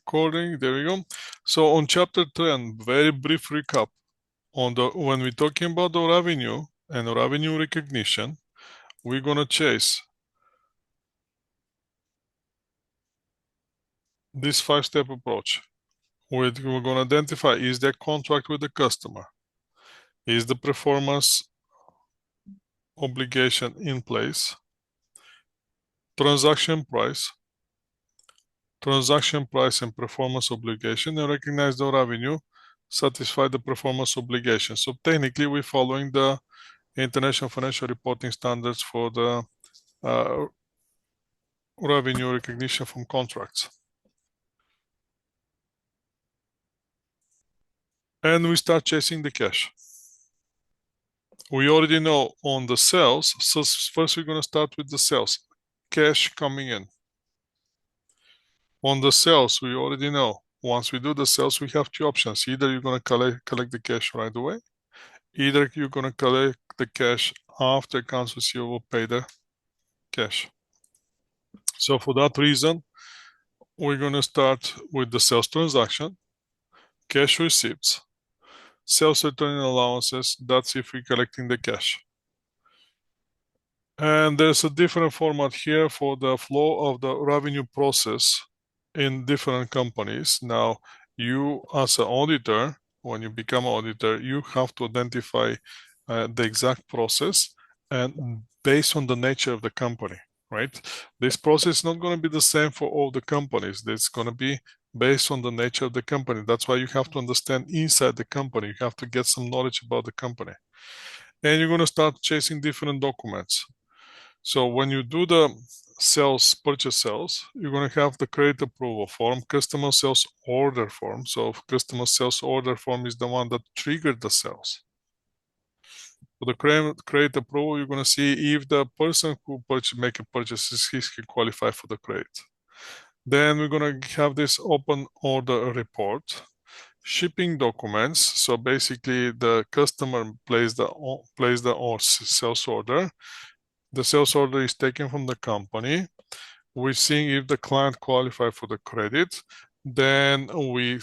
recording. There we go. So on chapter 10, very brief recap on when we're talking about the revenue and revenue recognition, we're gonna chase this 5-step approach. We're gonna identify, is there contract with the customer? Is the performance obligation in place? Transaction price and performance obligation, and recognize the revenue, satisfy the performance obligation. So technically, we're following the International Financial Reporting Standards for the revenue recognition from contracts. And we start chasing the cash. We already know on the sales, so first we're going to start with the sales, cash coming in. On the sales, we already know, once we do the sales, we have two options. Either you're going to collect the cash right away, either you're going to collect the cash after accounts receivable pay the cash. So for that reason, we're going to start with the sales transaction, cash receipts, sales returning allowances. That's if we're collecting the cash. And there's a different format here for the flow of the revenue process in different companies. Now, you as an auditor, when you become an auditor, you have to identify the exact process and based on the nature of the company, right? This process is not going to be the same for all the companies. It's going to be based on the nature of the company. That's why you have to understand inside the company. You have to get some knowledge about the company. And you're going to start chasing different documents. So when you do the sales, purchase sales, you're going to have the credit approval form, customer sales order form. So customer sales order form is the one that triggered the sales. For the credit approval, you're going to see if the person who make a purchase, he can qualify for the credit. Then we're going to have this open order report, shipping documents. So basically, the customer placed the sales order. The sales order is taken from the company. We're seeing if the client qualifies for the credit. Then we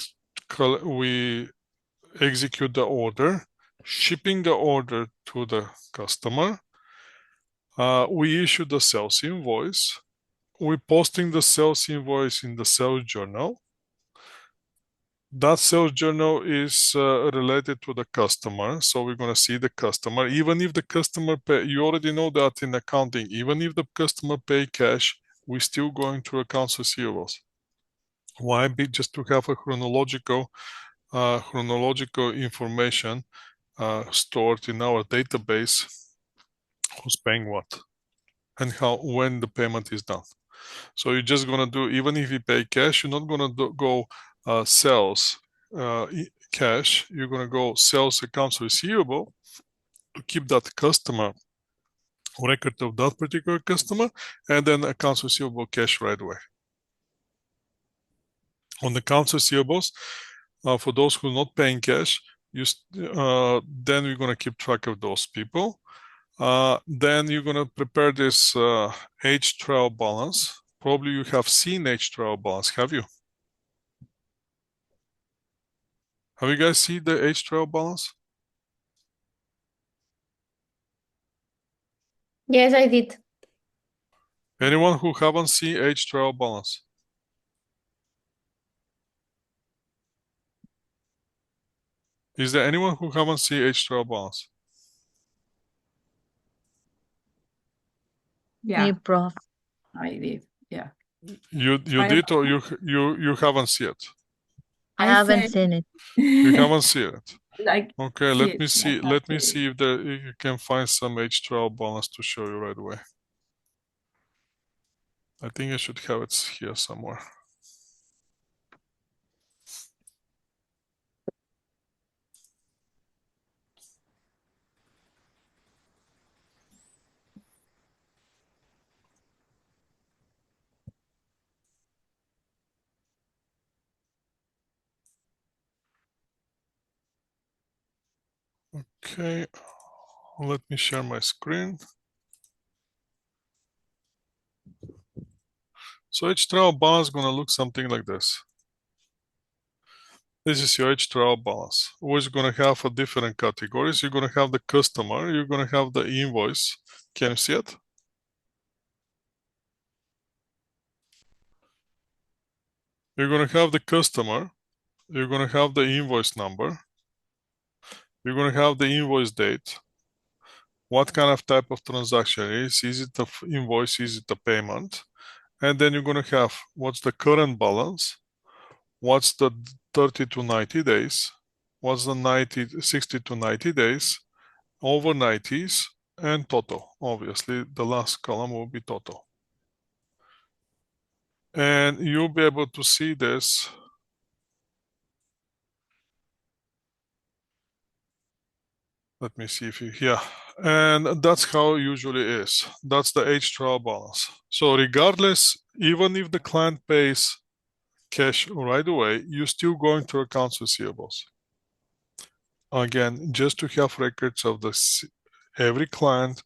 execute the order, shipping the order to the customer. We issue the sales invoice. We're posting the sales invoice in the sales journal. That sales journal is related to the customer, so we're going to see the customer. Even if the customer pay, you already know that in accounting, even if the customer pay cash, we're still going through accounts receivables. Why? Just to have a chronological information stored in our database, who's paying what, and when the payment is done. So you're just going to do, even if you pay cash, you're not going to go sales cash, you're going to go sales accounts receivable to keep that customer record of that particular customer, and then accounts receivable cash right away. On the accounts receivables, for those who are not paying cash, then we're going to keep track of those people. Then you're going to prepare this age trial balance. Probably you have seen age trial balance, have you? Have you guys seen the age trial balance? Yes, I did. Anyone who haven't seen age trial balance? Is there anyone who haven't seen age trial balance? Yeah, Me, prof. I did. Yeah. You did, or you haven't seen it? I haven't seen it. You haven't seen it. Like, Okay, let me see. like Let me see if you can find some age trial balance to show you right away. I think I should have it here somewhere. Okay, let me share my screen. So age trial balance is going to look something like this. This is your H trial balance. We're going to have a different categories. You're going to have the customer. You're going to have the invoice. Can you see it? You're going to have the customer. You're going to have the invoice number. You're going to have the invoice date. What kind of type of transaction it is? Is it an invoice? Is it a payment? And then you're going to have what's the current balance, what's the 30 to 90 days, what's the 60 to 90 days, over 90s, and total. Obviously, the last column will be total. And you'll be able to see this. Let me see if you, yeah. And that's how it usually is. That's the H trial balance. So regardless, even if the client pays cash right away, you're still going through accounts receivables. Again, just to have records of every client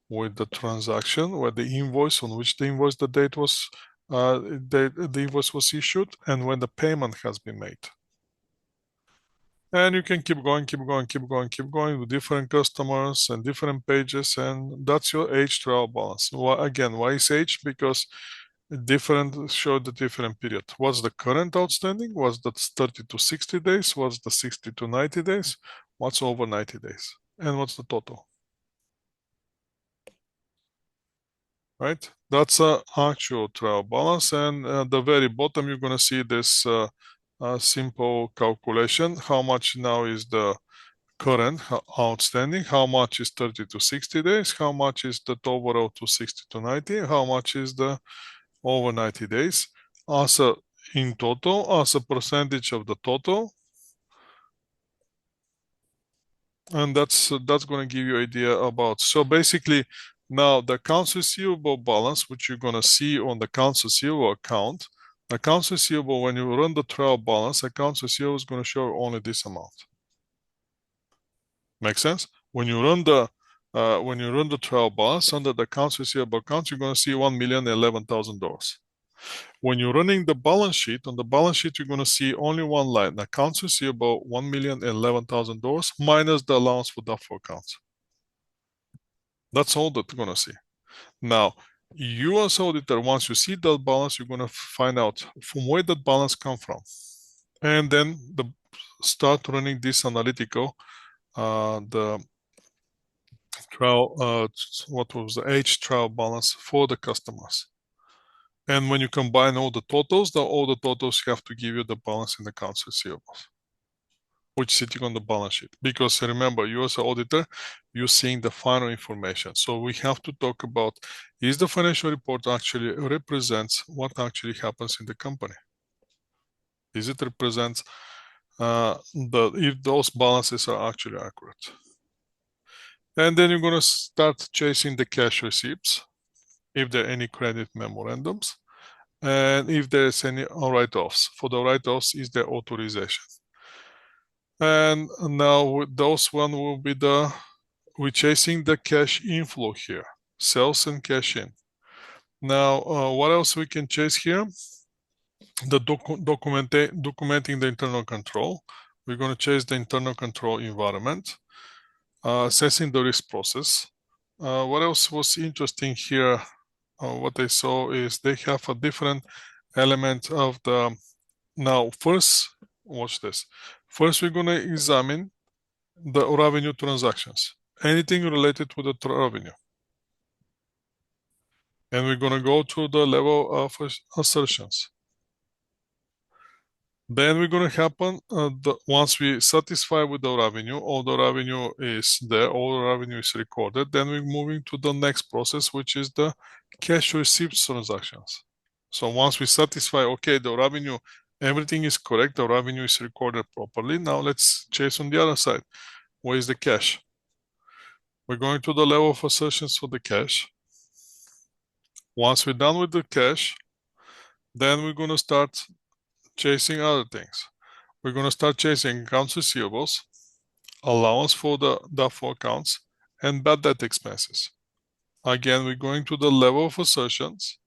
with the transaction, with the invoice on which the invoice the date was, the invoice was issued, and when the payment has been made. And you can keep going, keep going, keep going, keep going with different customers and different pages, and that's your H trial balance. Again, why is H? Because different show the different period. What's the current outstanding? What's the 30 to 60 days? What's the 60 to 90 days? What's over 90 days? And what's the total? Right? That's a actual trial balance. And at the very bottom, you're going to see this simple calculation. How much now is the current outstanding? How much is 30 to 60 days? How much is the overall to 60 to 90? How much is the over 90 days? As a in total, as a percentage of the total. And that's going to give you idea about. So basically, now the accounts receivable balance, which you're going to see on the accounts receivable account, accounts receivable, when you run the trial balance, accounts receivable is going to show only this amount. Make sense? When you run the trial balance under the accounts receivable account, you're going to see $1,011,000. When you're running the balance sheet, on the balance sheet, you're going to see only one line, accounts receivable, $1,011,000 minus the allowance for doubtful accounts. That's all that you're going to see. Now, you as auditor, once you see that balance, you're going to find out from where that balance come from. And then start running this analytical, the trial, what was the H trial balance for the customers. And when you combine all the totals have to give you the balance in the accounts receivables, which is sitting on the balance sheet. Because remember, you as an auditor, you're seeing the final information. So we have to talk about, is the financial report actually represents what actually happens in the company? Is it represents if those balances are actually accurate? And then you're going to start chasing the cash receipts, if there are any credit memorandums, and if there's any write-offs. For the write-offs is the authorization. And now those one will be we're chasing the cash inflow here, sales and cash in. Now, what else we can chase here? The documenting the internal control. We're going to chase the internal control environment, assessing the risk process. What else was interesting here? What I saw is they have a different element of the. Now, first, watch this. First, we're going to examine the revenue transactions, anything related to the revenue. And we're going to go to the level of assertions. Then we're going to happen, once we satisfy with the revenue, all the revenue is there, all the revenue is recorded, then we're moving to the next process, which is the cash receipts transactions. So once we satisfy, okay, the revenue, everything is correct, the revenue is recorded properly. Now let's chase on the other side. Where is the cash? We're going to the level of assertions for the cash. Once we're done with the cash, then we're going to start chasing other things. We're going to start chasing accounts receivables, allowance for the doubtful accounts, and bad debt expenses. Again, we're going to the level of assertions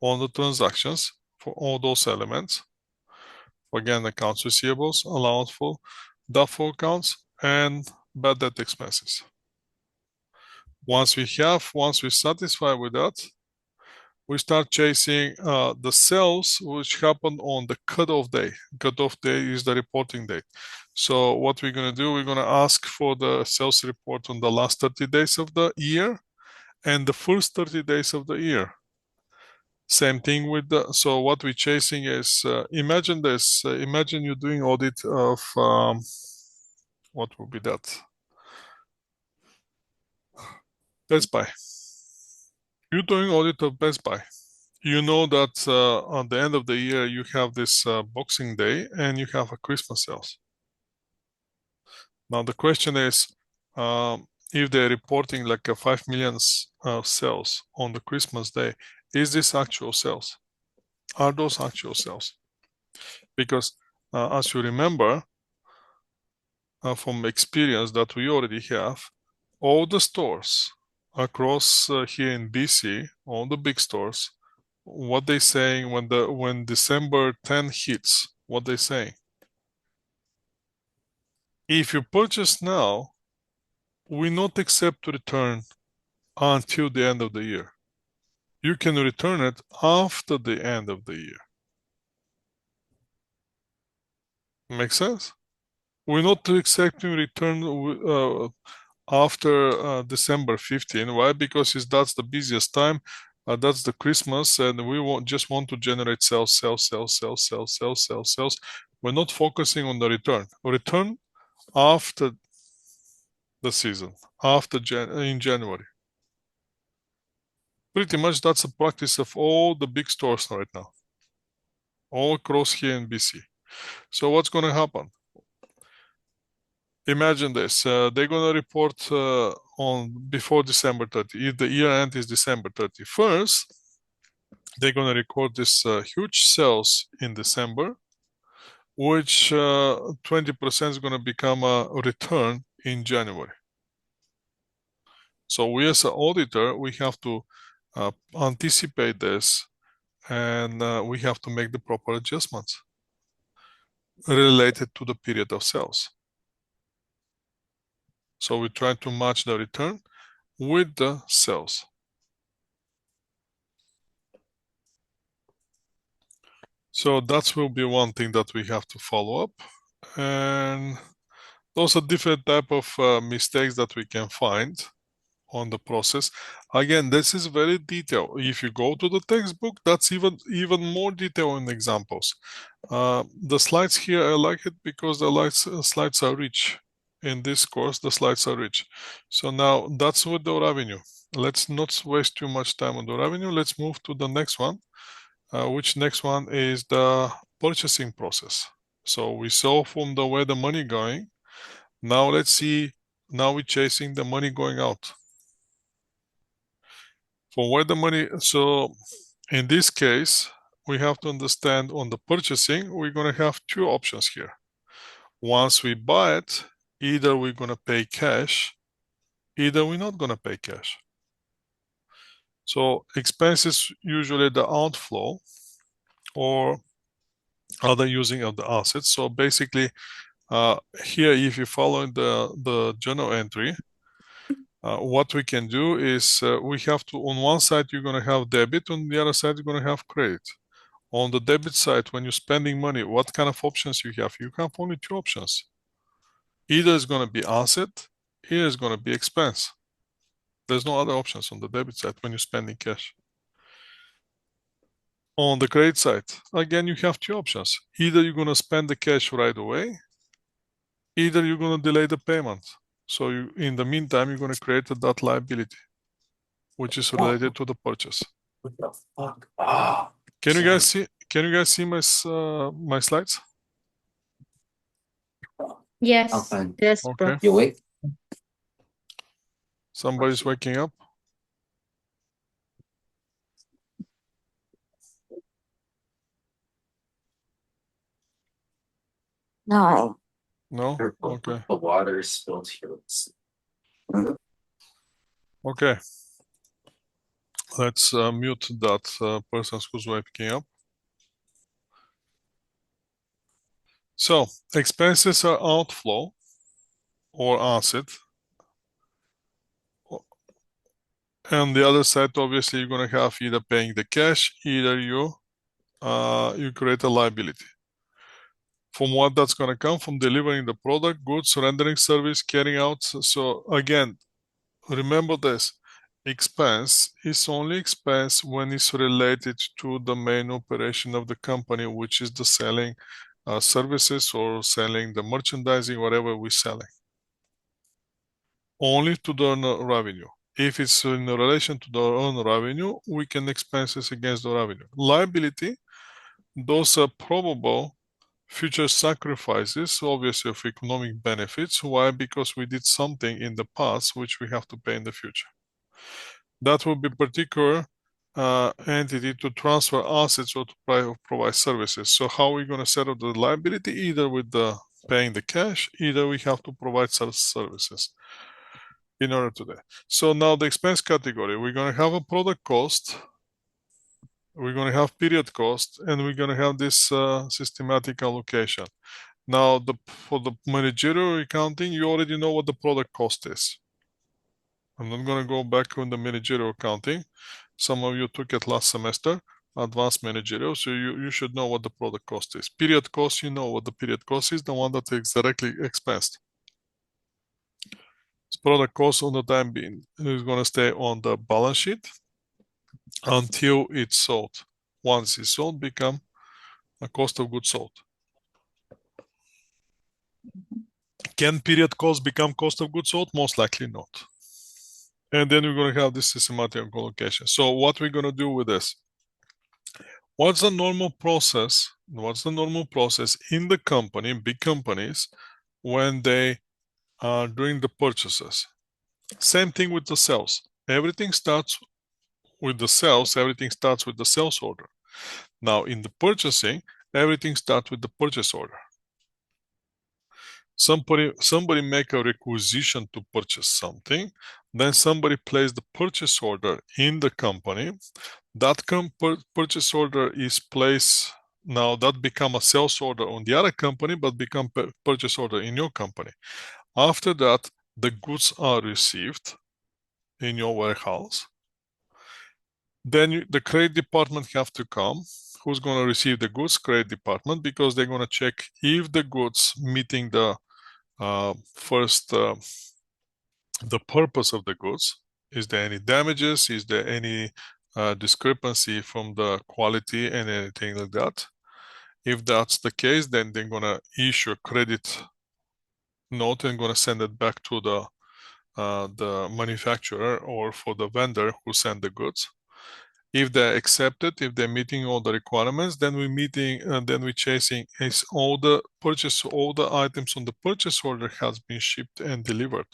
on the transactions for all those elements. Again, accounts receivables, allowance for doubtful accounts, and bad debt expenses. Once we're satisfied with that, we start chasing the sales which happened on the cutoff day. Cutoff day is the reporting date. So what we're going to do, we're going to ask for the sales report on the last 30 days of the year and the first 30 days of the year. Same thing with so what we're chasing is, imagine this, imagine you're doing audit of, what would be that? Best Buy. You're doing audit of Best Buy. You know that at the end of the year, you have this Boxing Day and you have a Christmas sales. Now the question is, if they're reporting like a 5 million sales on the Christmas day, is this actual sales? Are those actual sales? Because as you remember from experience that we already have, all the stores across here in BC, all the big stores, what they saying when December 10 hits, what they saying? If you purchase now, we not accept to return until the end of the year. You can return it after the end of the year. Make sense? We're not accepting return after December 15. Why? Because that's the busiest time. That's the Christmas, and we just want to generate sales. We're not focusing on the return. Return after the season, in January. Pretty much that's a practice of all the big stores right now, all across here in BC. So what's going to happen? Imagine this, they're going to report before December 30. If the year end is December 31st, they're going to record this huge sales in December, which 20% is going to become a return in January. So we as an auditor, we have to anticipate this, and we have to make the proper adjustments related to the period of sales. So we try to match the return with the sales. So that will be one thing that we have to follow up. And those are different type of mistakes that we can find on the process. Again, this is very detailed. If you go to the textbook, that's even more detailed in examples. The slides here, I like it because the slides are rich. In this course, the slides are rich. So now that's with the revenue. Let's not waste too much time on the revenue. Let's move to the next one, which next one is the purchasing process. So we saw from the where the money going. Now let's see, now we're chasing the money going out. For where the money, so in this case, we have to understand on the purchasing, we're going to have two options here. Once we buy it, either we're going to pay cash, either we're not going to pay cash. So expenses usually the outflow or other using of the assets. So basically, here, if you follow the journal entry, what we can do is we have to, on one side, you're going to have debit, on the other side, you're going to have credit. On the debit side, when you're spending money, what kind of options you have? You have only two options. Either it's going to be asset, either it's going to be expense. There's no other options on the debit side when you're spending cash. On the credit side, again, you have two options. Either you're going to spend the cash right away, either you're going to delay the payment. So in the meantime, you're going to create that liability, which is related to the purchase. What the fuck? Ah, Can you guys see? Can you guys see my slides? Yes. fine. Yes, Okay. bro. You awake? Somebody's waking up. No. No? Okay. The water is spilled here. Okay. Let's mute that person who's waking up. So expenses are outflow or asset. And the other side, obviously, you're going to have either paying the cash, either you create a liability. From what that's going to come from delivering the product, goods, rendering service, carrying out. So again, remember this. Expense is only expense when it's related to the main operation of the company, which is the selling services or selling the merchandising, whatever we're selling. Only to the earned revenue. If it's in relation to the earned revenue, we can expenses against the revenue. Liability, those are probable future sacrifices, obviously of economic benefits. Why? Because we did something in the past which we have to pay in the future. That will be particular entity to transfer assets or to provide services. So how are we going to set up the liability? Either with the paying the cash, either we have to provide services in order to that. So now the expense category, we're going to have a product cost, we're going to have period cost, and we're going to have this systematic allocation. Now, for the managerial accounting, you already know what the product cost is. I'm not going to go back on the managerial accounting. Some of you took it last semester, advanced managerial, so you should know what the product cost is. Period cost, you know what the period cost is, the one that is directly expensed. Product cost on the time being is going to stay on the balance sheet until it's sold. Once it's sold, become a cost of goods sold. Can period cost become cost of goods sold? Most likely not. And then we're going to have this systematic allocation. So what we're going to do with this? What's the normal process? What's the normal process in the company, big companies, when they are doing the purchases? Same thing with the sales. Everything starts with the sales. Everything starts with the sales order. Now, in the purchasing, everything starts with the purchase order. Somebody make a requisition to purchase something, then somebody places the purchase order in the company. That purchase order is placed, now that become a sales order on the other company, but become purchase order in your company. After that, the goods are received in your warehouse. Then the credit department have to come. Who's going to receive the goods? Credit department, because they're going to check if the goods meeting the the purpose of the goods. Is there any damages? Is there any discrepancy from the quality and anything like that? If that's the case, then they're going to issue a credit note and going to send it back to the manufacturer or for the vendor who sent the goods. If they accept it, if they're meeting all the requirements, then we're chasing is all the items on the purchase order has been shipped and delivered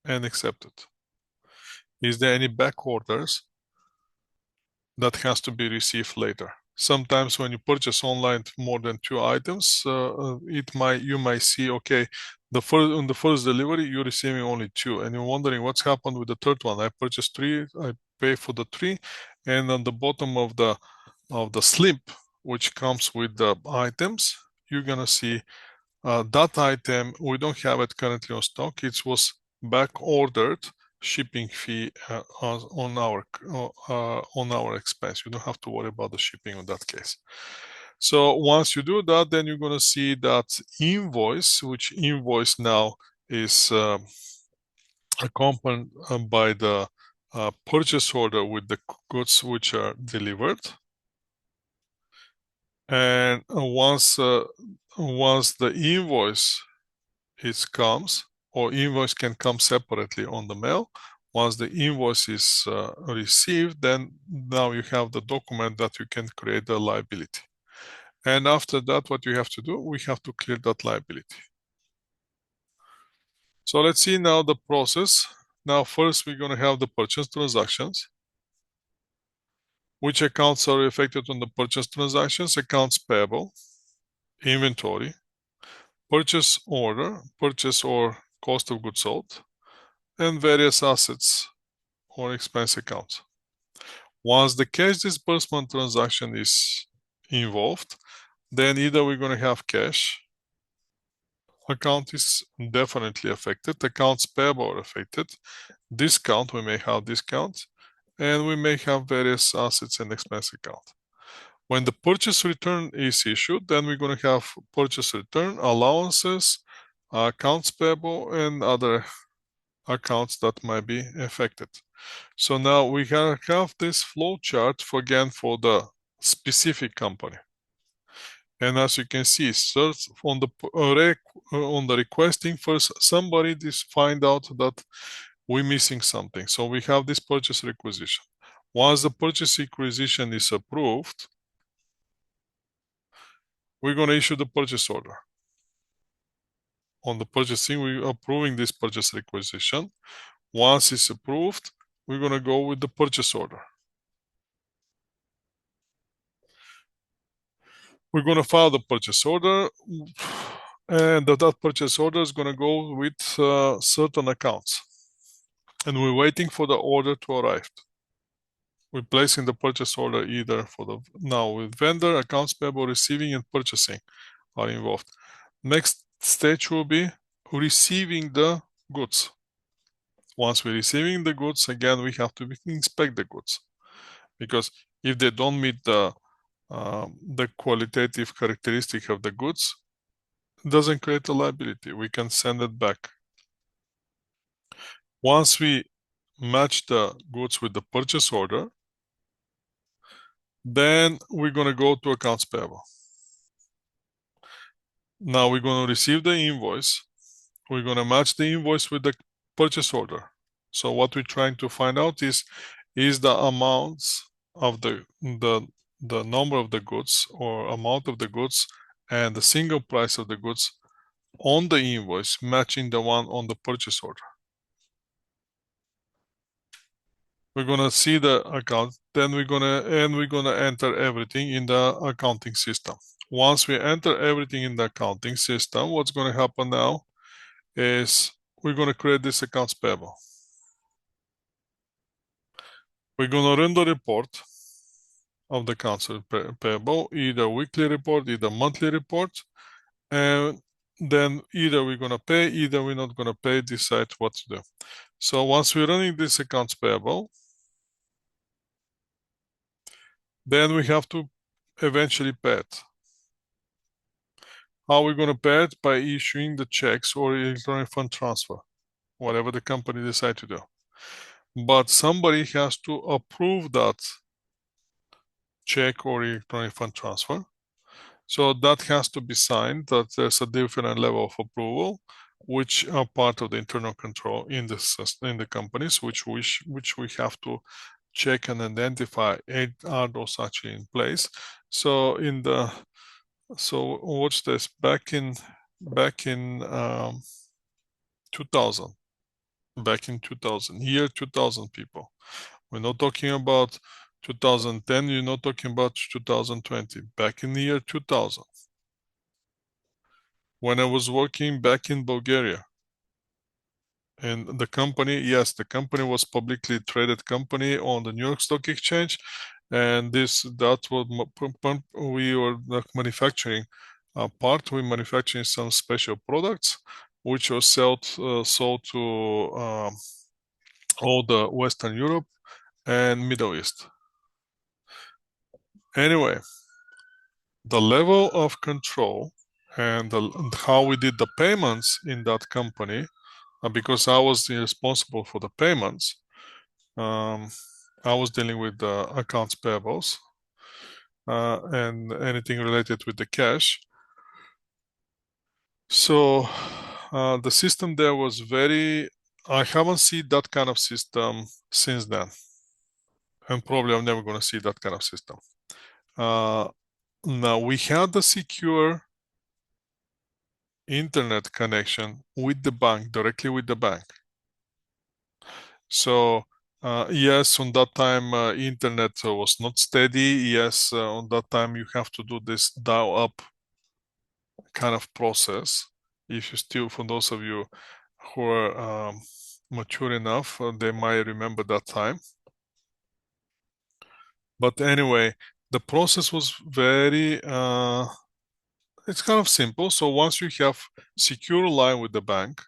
and accepted. Is there any back orders that has to be received later? Sometimes when you purchase online more than 2 items, you might see, okay, on the first delivery you're receiving only 2, and you're wondering what's happened with the third one. I purchased 3, I pay for the 3, and on the bottom of the slip, which comes with the items, you're gonna see that item. We don't have it currently on stock. It was back ordered. Shipping fee on our expense. You don't have to worry about the shipping in that case. So once you do that, then you're going to see that invoice, which invoice now is accompanied by the purchase order with the goods which are delivered. And once the invoice comes, or invoice can come separately on the mail. Once the invoice is received, then now you have the document that you can create the liability. And after that, what you have to do, we have to clear that liability. So let's see now the process. Now first we're going to have the purchase transactions. Which accounts are affected on the purchase transactions? Accounts payable, inventory, purchase order, purchase or cost of goods sold, and various assets or expense accounts. Once the cash disbursement transaction is involved, then either we're going to have cash account is definitely affected. Accounts payable are affected. Discount, we may have discounts, and we may have various assets and expense account. When the purchase return is issued, then we're going to have purchase return, allowances, accounts payable, and other accounts that might be affected. So now we have this flow chart again for the specific company. And as you can see, search on the requesting first, somebody find out that we're missing something. So we have this purchase requisition. Once the purchase requisition is approved, we're going to issue the purchase order. On the purchasing, we're approving this purchase requisition. Once it's approved, we're going to go with the purchase order. We're going to file the purchase order, and that purchase order is going to go with certain accounts. And we're waiting for the order to arrive. We're placing the purchase order either now with vendor, accounts payable, receiving, and purchasing are involved. Next stage will be receiving the goods. Once we're receiving the goods, again, we have to inspect the goods, because if they don't meet the qualitative characteristic of the goods, it doesn't create a liability. We can send it back. Once we match the goods with the purchase order, then we're going to go to accounts payable. Now we're going to receive the invoice. We're going to match the invoice with the purchase order. So what we're trying to find out is the amounts of the number of the goods or amount of the goods and the single price of the goods on the invoice matching the one on the purchase order. We're gonna see the account, then we're gonna enter everything in the accounting system. Once we enter everything in the accounting system, what's gonna happen now is we're gonna create this accounts payable. We're gonna run the report of the accounts payable, either weekly report, either monthly report, and then either we're gonna pay, either we're not gonna pay, decide what to do. So once we're running this accounts payable, then we have to eventually pay it. How are we going to pay it? By issuing the checks or electronic fund transfer, whatever the company decides to do. But somebody has to approve that check or electronic fund transfer. So that has to be signed, that there's a different level of approval, which are part of the internal control in the companies, which we have to check and identify, are those actually in place. So watch this. Back in 2000, year 2000, people. We're not talking about 2010. You're not talking about 2020. Back in the year 2000, when I was working back in Bulgaria, and the company, yes, the company was publicly traded company on the New York Stock Exchange, and that was we were manufacturing part. We manufacturing some special products, which were sold to all the Western Europe and Middle East. Anyway, the level of control and how we did the payments in that company, because I was responsible for the payments, I was dealing with the accounts payables and anything related with the cash. So the system there was I haven't seen that kind of system since then. And probably I'm never going to see that kind of system. Now we had the secure internet connection with the bank, directly with the bank. So yes, on that time internet was not steady. Yes, on that time you have to do this dial-up kind of process. If you still, for those of you who are mature enough, they might remember that time. But anyway, the process was very it's kind of simple. So once you have secure line with the bank,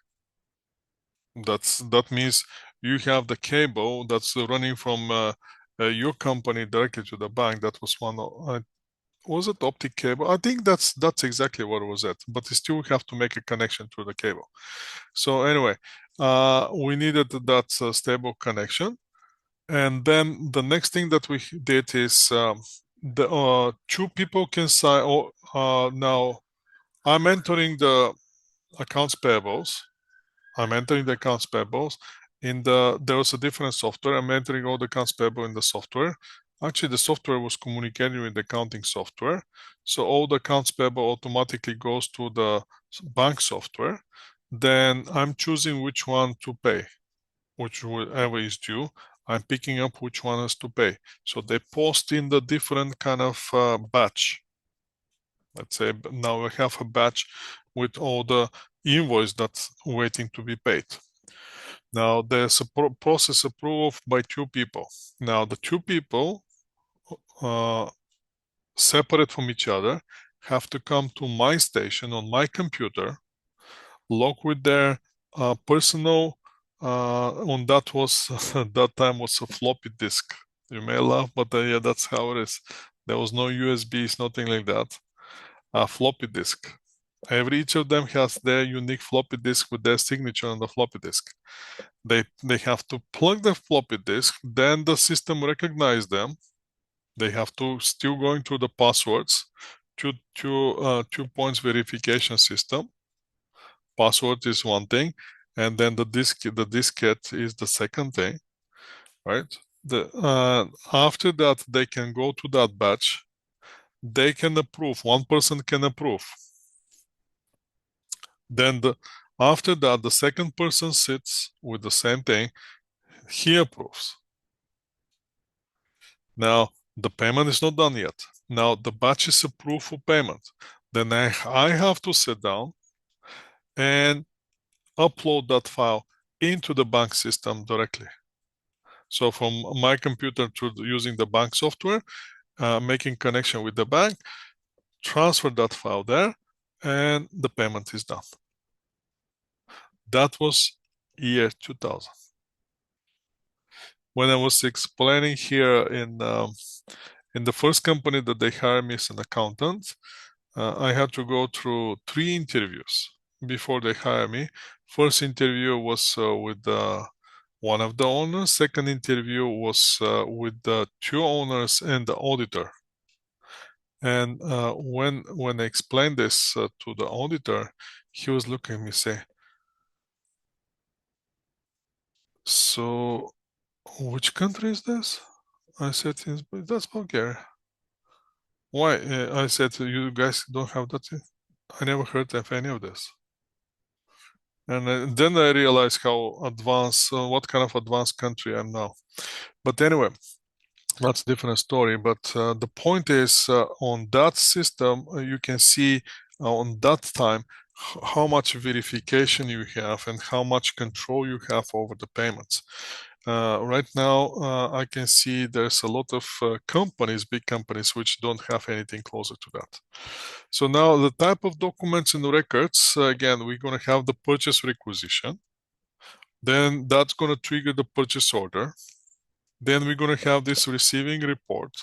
that means you have the cable that's running from your company directly to the bank. That was one. Was it optic cable? I think that's exactly what it was at. But you still have to make a connection to the cable. So anyway, we needed that stable connection. And then the next thing that we did is the two people can sign. Now I'm entering the accounts payables. I'm entering the accounts payables. There was a different software. I'm entering all the accounts payable in the software. Actually, the software was communicating with the accounting software. So all the accounts payable automatically goes to the bank software. Then I'm choosing which one to pay, whichever is due. I'm picking up which one is to pay. So they post in the different kind of batch. Let's say now we have a batch with all the invoice that's waiting to be paid. Now there's a process approved by two people. Now the two people, separate from each other, have to come to my station on my computer, log with their personal, on that was that time was a floppy disk. You may laugh, but yeah, that's how it is. There was no USBs, nothing like that. A floppy disk. Each of them has their unique floppy disk with their signature on the floppy disk. They have to plug the floppy disk, then the system recognize them. They have to still going through the passwords, two points verification system. Password is one thing, and then the diskette is the second thing, right? After that, they can go to that batch. They can approve. One person can approve. Then after that, the second person sits with the same thing. He approves. Now, the payment is not done yet. Now, the batch is approved for payment. Then I have to sit down and upload that file into the bank system directly. So from my computer to using the bank software, making connection with the bank, transfer that file there, and the payment is done. That was year 2000. When I was explaining here in the first company that they hired me as an accountant, I had to go through 3 interviews before they hired me. First interview was with one of the owners. Second interview was with the 2 owners and the auditor. And when I explained this to the auditor, he was looking at me say, "So, which country is this?" I said, "That's Bulgaria." Why? I said, "You guys don't have that?" I never heard of any of this. And then I realized how advanced, what kind of advanced country I'm now. But anyway, that's a different story. But the point is, on that system, you can see on that time how much verification you have and how much control you have over the payments. Right now, I can see there's a lot of companies, big companies, which don't have anything closer to that. So now the type of documents and records, again, we're going to have the purchase requisition. Then that's going to trigger the purchase order. Then we're going to have this receiving report,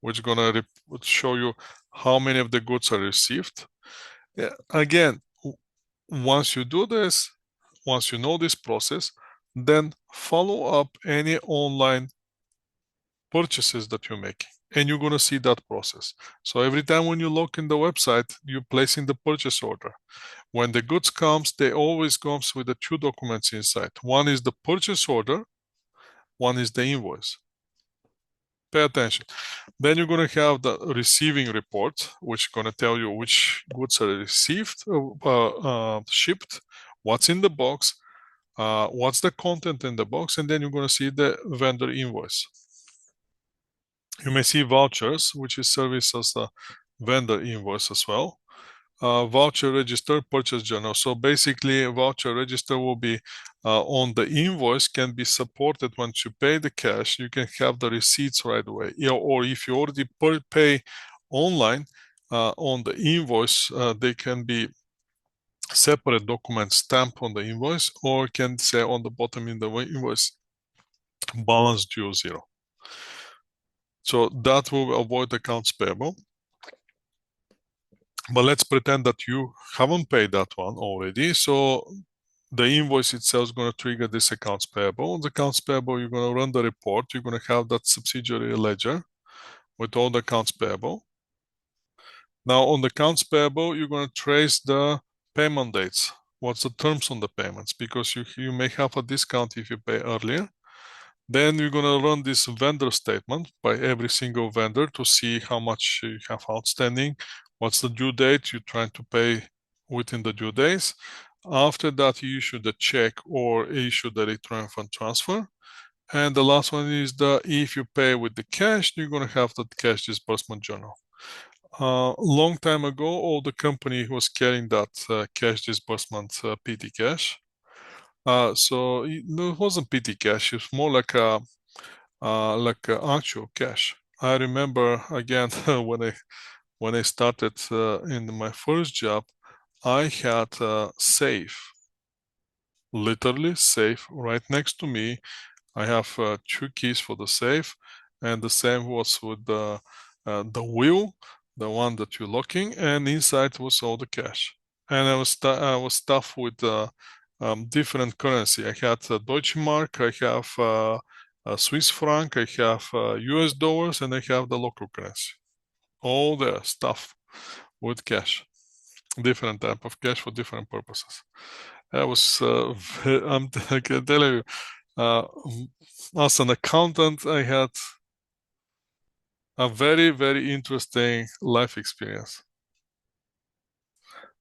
which is going to show you how many of the goods are received. Again, once you do this, once you know this process, then follow up any online purchases that you make, and you're going to see that process. So every time when you log in the website, you're placing the purchase order. When the goods comes, they always comes with the 2 documents inside. One is the purchase order, one is the invoice. Pay attention. Then you're going to have the receiving report, which is going to tell you which goods are received, shipped, what's in the box, what's the content in the box, and then you're going to see the vendor invoice. You may see vouchers, which is serviced as a vendor invoice as well. Voucher register, purchase journal. So basically, a voucher register will be on the invoice, can be supported once you pay the cash. You can have the receipts right away. Or if you already pay online, on the invoice, they can be separate documents stamped on the invoice, or can say on the bottom in the invoice, balance due 0. So that will avoid accounts payable. But let's pretend that you haven't paid that one already. So the invoice itself is going to trigger this accounts payable. On the accounts payable, you're going to run the report. You're going to have that subsidiary ledger with all the accounts payable. Now on the accounts payable, you're going to trace the payment dates. What's the terms on the payments? Because you may have a discount if you pay earlier. Then you're going to run this vendor statement by every single vendor to see how much you have outstanding, what's the due date, you're trying to pay within the due days. After that, you issue the check or issue the return fund transfer. And the last one is if you pay with the cash, you're going to have the cash disbursement journal. Long time ago, all the company was carrying that cash disbursement PT cash. So it wasn't PT cash; it's more like a actual cash. I remember again when I started in my first job, I had a safe, literally safe, right next to me. I have 2 keys for the safe, and the same was with the wheel, the one that you're locking, and inside was all the cash. And I was stuffed with different currency. I had Deutsche Mark, I have Swiss franc, I have US dollars, and I have the local currency. All the stuff with cash, different type of cash for different purposes. I was, I can tell you, as an accountant, I had a very, very interesting life experience.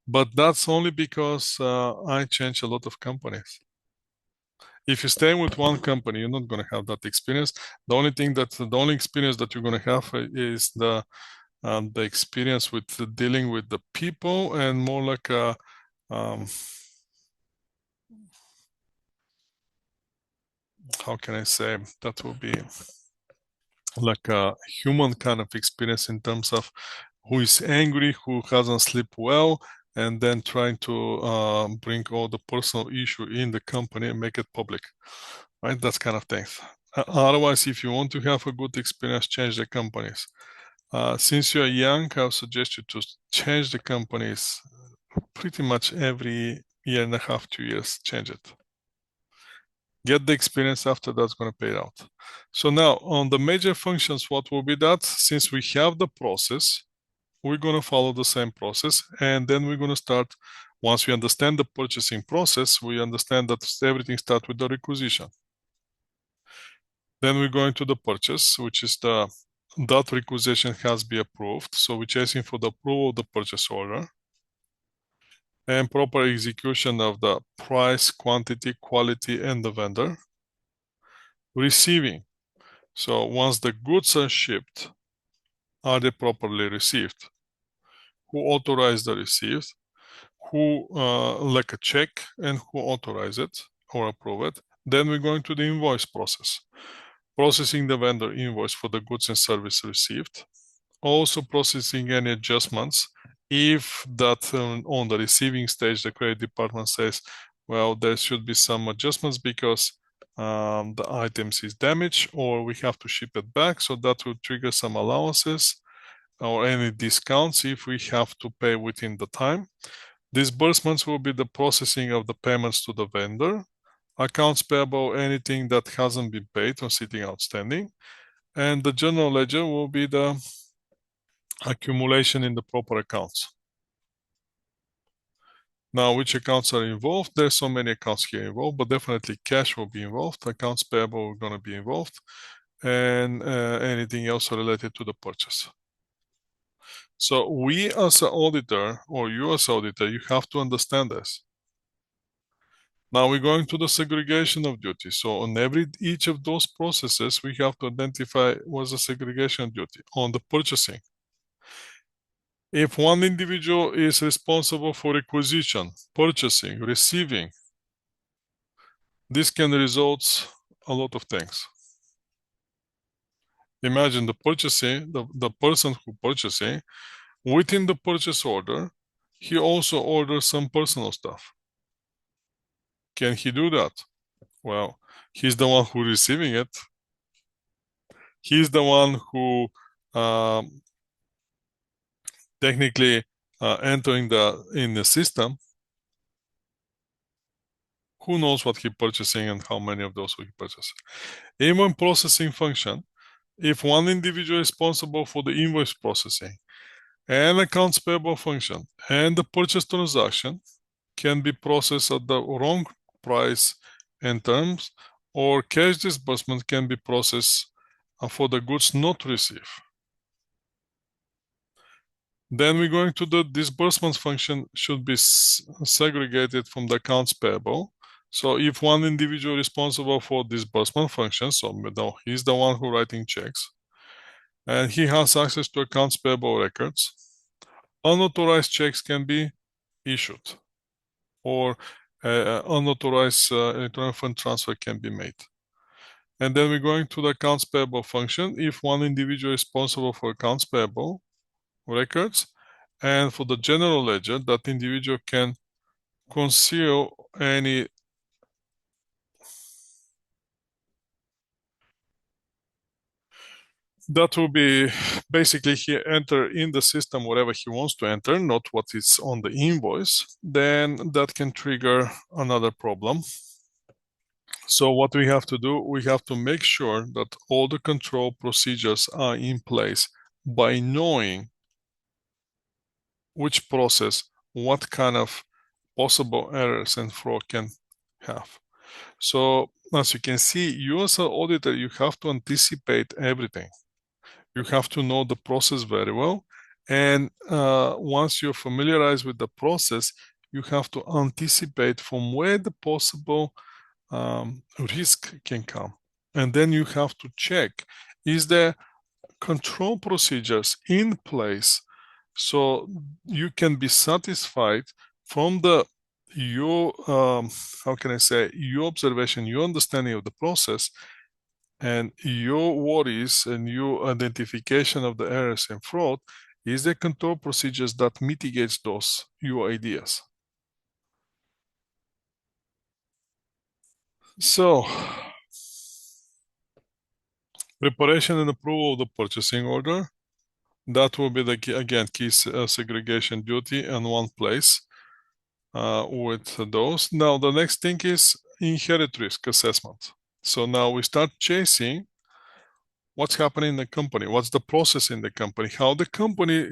But that's only because I changed a lot of companies. If you stay with one company, you're not going to have that experience. The only experience that you're going to have is the experience with dealing with the people, and more like a how can I say, that will be like a human kind of experience in terms of who is angry, who hasn't slept well, and then trying to bring all the personal issue in the company and make it public, right? That's kind of things. Otherwise, if you want to have a good experience, change the companies. Since you're young, I would suggest you to change the companies pretty much every year and a half, 2 years, change it. Get the experience, after that's going to pay out. So now on the major functions, what will be that? Since we have the process, we're going to follow the same process, and then we're going to start, once we understand the purchasing process, we understand that everything starts with the requisition. Then we're going to the purchase, which is that requisition has been approved. So we're chasing for the approval of the purchase order and proper execution of the price, quantity, quality, and the vendor. Receiving. So once the goods are shipped, are they properly received? Who authorized the receipt? Who like a check, and who authorized it or approve it? Then we're going to the invoice process. Processing the vendor invoice for the goods and service received. Also processing any adjustments if that on the receiving stage the credit department says, well, there should be some adjustments because the items is damaged or we have to ship it back. So that will trigger some allowances or any discounts if we have to pay within the time. Disbursements will be the processing of the payments to the vendor. Accounts payable, anything that hasn't been paid or sitting outstanding. And the general ledger will be the accumulation in the proper accounts. Now, which accounts are involved? There's so many accounts here involved, but definitely cash will be involved. Accounts payable are going to be involved, and anything else related to the purchase. So we as an auditor, or you as auditor, you have to understand this. Now we're going to the segregation of duties. So on each of those processes, we have to identify what's the segregation of duty. On the purchasing, if one individual is responsible for requisition, purchasing, receiving, this can result a lot of things. Imagine the purchasing, the person who purchasing within the purchase order, he also orders some personal stuff. Can he do that? Well, he's the one who receiving it. He's the one who technically entering in the system. Who knows what he purchasing and how many of those he purchases? Invoice processing function. If one individual is responsible for the invoice processing and accounts payable function and the purchase transaction can be processed at the wrong price and terms, or cash disbursement can be processed for the goods not received. Then we're going to the disbursement function should be segregated from the accounts payable. So if one individual responsible for disbursement function, so he's the one who writing checks, and he has access to accounts payable records, unauthorized checks can be issued, or unauthorized electronic fund transfer can be made. And then we're going to the accounts payable function. If one individual is responsible for accounts payable records, and for the general ledger, that individual can conceal any that will be basically he enter in the system whatever he wants to enter, not what is on the invoice. Then that can trigger another problem. So what we have to do, we have to make sure that all the control procedures are in place by knowing which process, what kind of possible errors and fraud can have. So as you can see, you as an auditor, you have to anticipate everything. You have to know the process very well. And once you're familiarized with the process, you have to anticipate from where the possible risk can come. And then you have to check, is there control procedures in place so you can be satisfied from your how can I say, your observation, your understanding of the process, and your worries and your identification of the errors and fraud. Is there control procedures that mitigates those your ideas? So preparation and approval of the purchasing order, that will be the key, again, key segregation duty in one place with those. Now the next thing is inherit risk assessment. So now we start chasing what's happening in the company, what's the process in the company, how the company,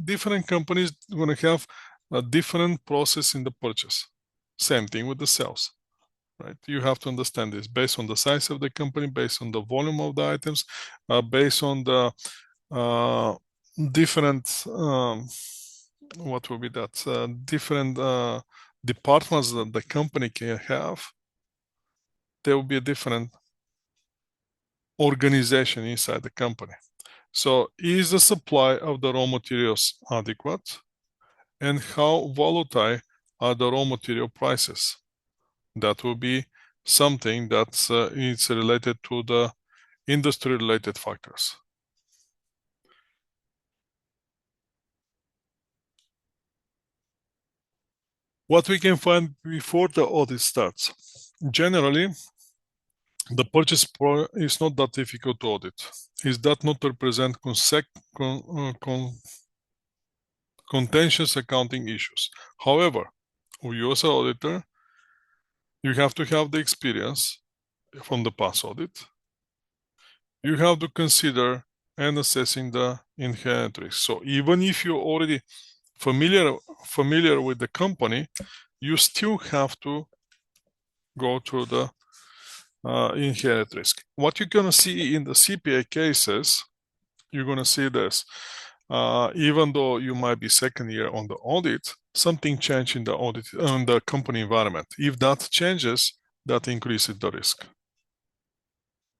different companies going to have a different process in the purchase. Same thing with the sales, right? You have to understand this based on the size of the company, based on the volume of the items, based on the different, what will be that, different departments that the company can have. There will be a different organization inside the company. So is the supply of the raw materials adequate? And how volatile are the raw material prices? That will be something that's is related to the industry-related factors. What we can find before the audit starts. Generally, the purchase is not that difficult to audit. Is that not to represent contentious accounting issues? However, you as an auditor, you have to have the experience from the past audit. You have to consider and assessing the inherent risk. So even if you're already familiar with the company, you still have to go through the inherent risk. What you're going to see in the CPA cases, you're going to see this. Even though you might be second year on the audit, something changed in the audit on the company environment. If that changes, that increases the risk.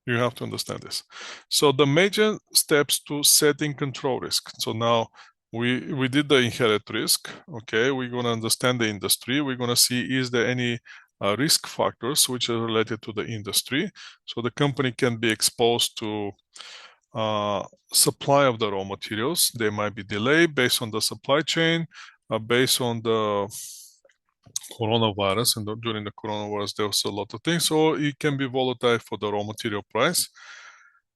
You have to understand this. So the major steps to setting control risk. So now we did the inherent risk. Okay, we're going to understand the industry. We're going to see, is there any risk factors which are related to the industry, so the company can be exposed to supply of the raw materials. They might be delayed based on the supply chain, based on the coronavirus, and during the coronavirus there was a lot of things, or it can be volatile for the raw material price.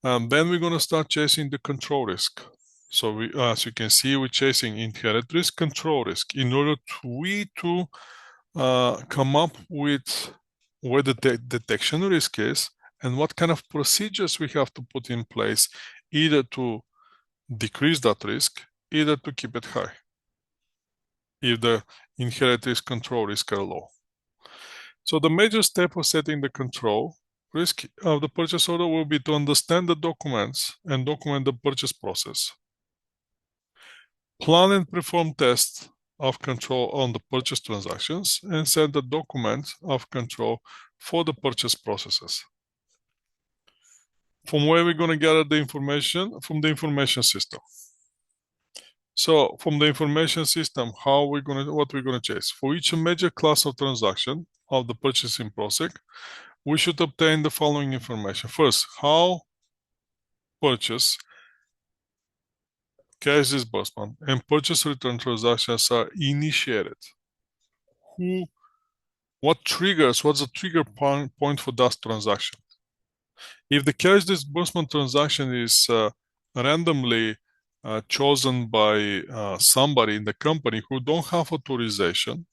Then we're going to start chasing the control risk. So we, as you can see, we're chasing inherent risk, control risk, in order to come up with where the detection risk is and what kind of procedures we have to put in place, either to decrease that risk, either to keep it high, if the inherent risk, control risk are low. So the major step of setting the control risk of the purchase order will be to understand the documents and document the purchase process. Plan and perform tests of control on the purchase transactions and set the document of control for the purchase processes. From where we're going to gather the information? From the information system. So from the information system, what we're going to chase? For each major class of transaction of the purchasing process, we should obtain the following information. First, how purchase, cash disbursement, and purchase return transactions are initiated. What's the trigger point for that transaction? If the cash disbursement transaction is randomly chosen by somebody in the company who don't have authorization,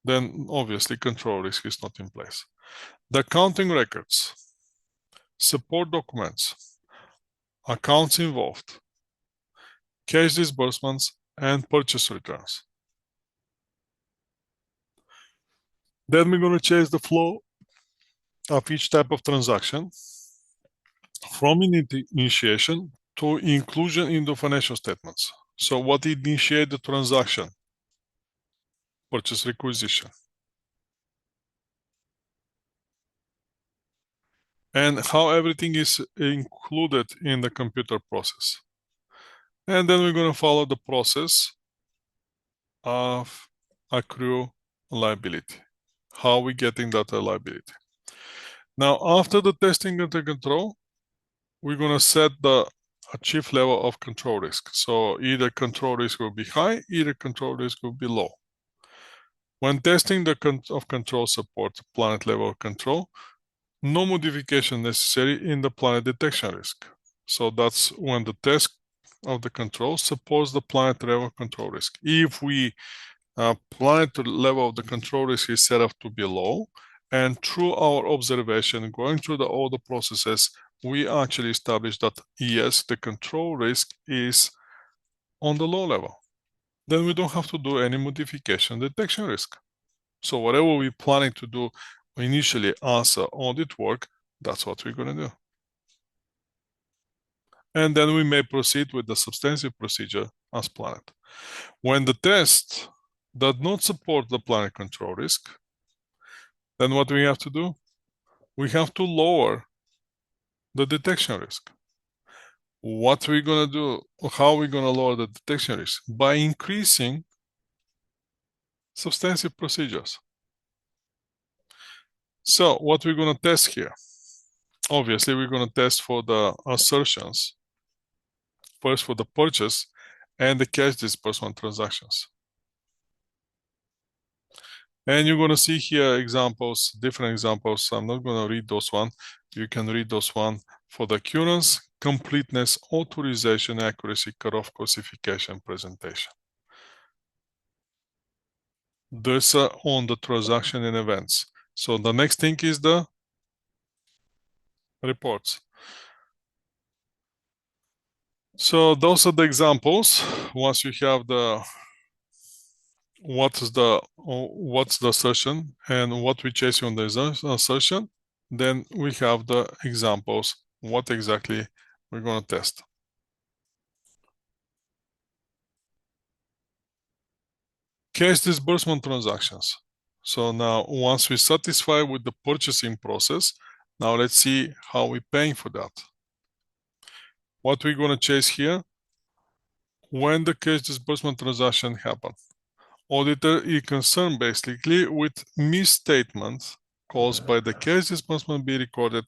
then obviously control risk is not in place. The accounting records, support documents, accounts involved, cash disbursements, and purchase returns. Then we're going to chase the flow of each type of transaction from initiation to inclusion in the financial statements. So what initiates the transaction? Purchase requisition. And how everything is included in the computer process. And then we're going to follow the process of accrue liability. How are we getting that liability? Now, after the testing and the control, we're going to set the achieved level of control risk. So either control risk will be high, either control risk will be low. When testing the control support planet level of control, no modification necessary in the planet detection risk. So that's when the test of the control supports the planet level control risk. If we planet level of the control risk is set up to be low, and through our observation, going through all the processes, we actually establish that yes, the control risk is on the low level. Then we don't have to do any modification detection risk. So whatever we're planning to do initially as audit work, that's what we're going to do. And then we may proceed with the substantive procedure as planned. When the test does not support the planet control risk, then what we have to do? We have to lower the detection risk. What we're going to do, how we're going to lower the detection risk? By increasing substantive procedures. So what we're going to test here? Obviously, we're going to test for the assertions, first for the purchase and the cash disbursement transactions. And you're going to see here examples, different examples. I'm not going to read those one. You can read those one for the occurrence, completeness, authorization, accuracy, cutoff, classification, presentation. Those are on the transaction and events. So the next thing is the reports. So those are the examples. Once you have the what's the assertion and what we chase on the assertion, then we have the examples, what exactly we're going to test. Cash disbursement transactions. So now once we satisfy with the purchasing process, now let's see how we're paying for that. What we're going to chase here, when the cash disbursement transaction happens. Auditor is concerned basically with misstatements caused by the cash disbursement being recorded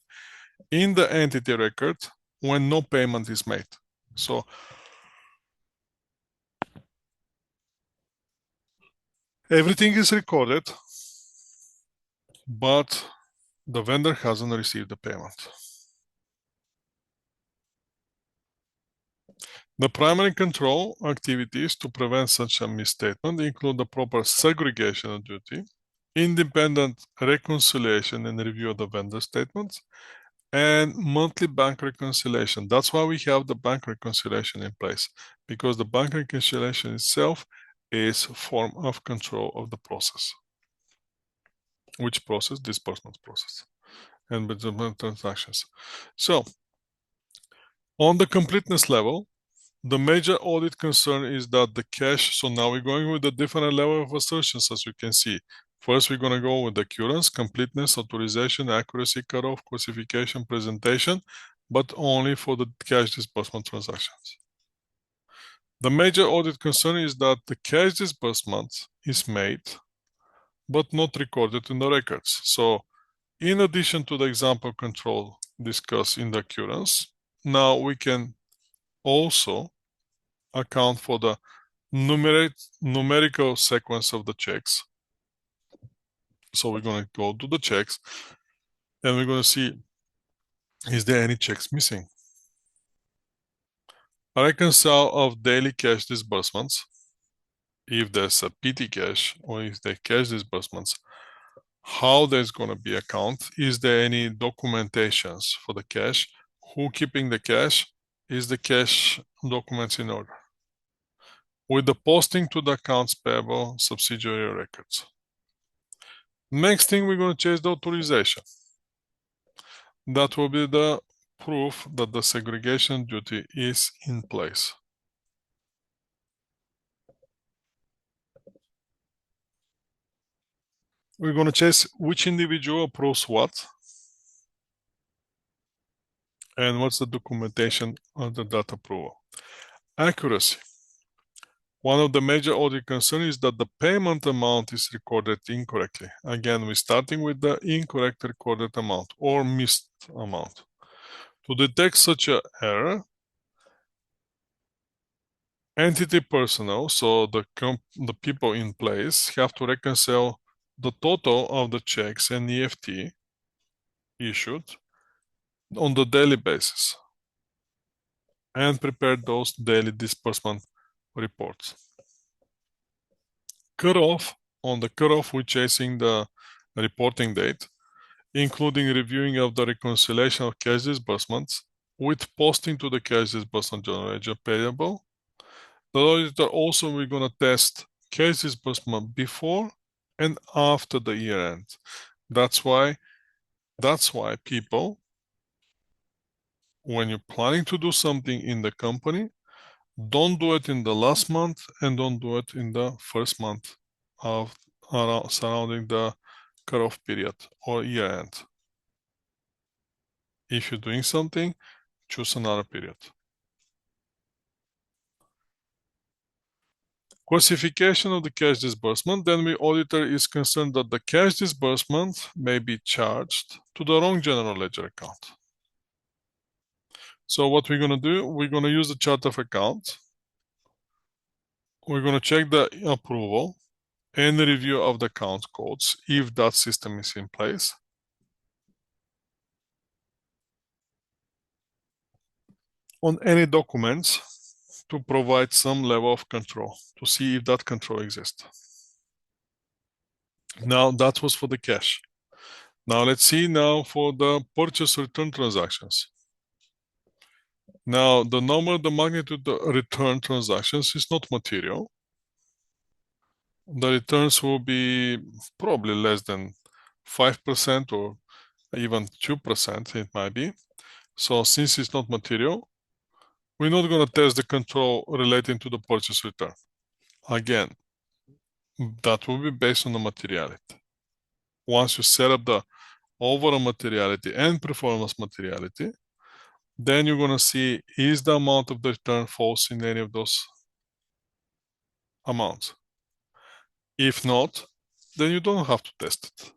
in the entity record when no payment is made. So everything is recorded, but the vendor hasn't received the payment. The primary control activities to prevent such a misstatement include the proper segregation of duty, independent reconciliation and review of the vendor statements, and monthly bank reconciliation. That's why we have the bank reconciliation in place, because the bank reconciliation itself is a form of control of the process. Which process? Disbursement process and between transactions. So, on the completeness level, the major audit concern is that the cash, so now we're going with a different level of assertions, as you can see. First, we're going to go with the occurrence, completeness, authorization, accuracy, cutoff, classification, presentation, but only for the cash disbursement transactions. The major audit concern is that the cash disbursement is made, but not recorded in the records. So, in addition to the example control discussed in the occurrence, now we can also account for the numerical sequence of the checks. So we're going to go to the checks and we're going to see, is there any checks missing? A reconcile of daily cash disbursements, if there's a PT cash or if there cash disbursements, how there's going to be account, is there any documentations for the cash, who keeping the cash, is the cash documents in order, with the posting to the accounts payable subsidiary records. Next thing, we're going to change the authorization. That will be the proof that the segregation duty is in place. We're going to check which individual approves what and what's the documentation of the data approval. Accuracy. One of the major audit concerns is that the payment amount is recorded incorrectly. Again, we're starting with the incorrect recorded amount or missed amount. To detect such an error, entity personnel, so the people in place, have to reconcile the total of the checks and EFT issued on the daily basis and prepare those daily disbursement reports. Cutoff. On the cutoff, we're chasing the reporting date, including reviewing of the reconciliation of cash disbursements with posting to the cash disbursement general ledger payable. The auditor also, we're going to test cash disbursement before and after the year end. That's why people, when you're planning to do something in the company, don't do it in the last month and don't do it in the first month of surrounding the cutoff period or year end. If you're doing something, choose another period. Classification of the cash disbursement. Then the auditor is concerned that the cash disbursement may be charged to the wrong general ledger account. So what we're going to do, we're going to use the chart of account. We're going to check the approval and the review of the account codes if that system is in place. On any documents to provide some level of control to see if that control exists. Now that was for the cash. Now let's see now for the purchase return transactions. Now the number, the magnitude of the return transactions is not material. The returns will be probably less than 5% or even 2%, it might be. So since it's not material, we're not going to test the control relating to the purchase return. Again, that will be based on the materiality. Once you set up the overall materiality and performance materiality, then you're going to see is the amount of the return falls in any of those amounts. If not, then you don't have to test it.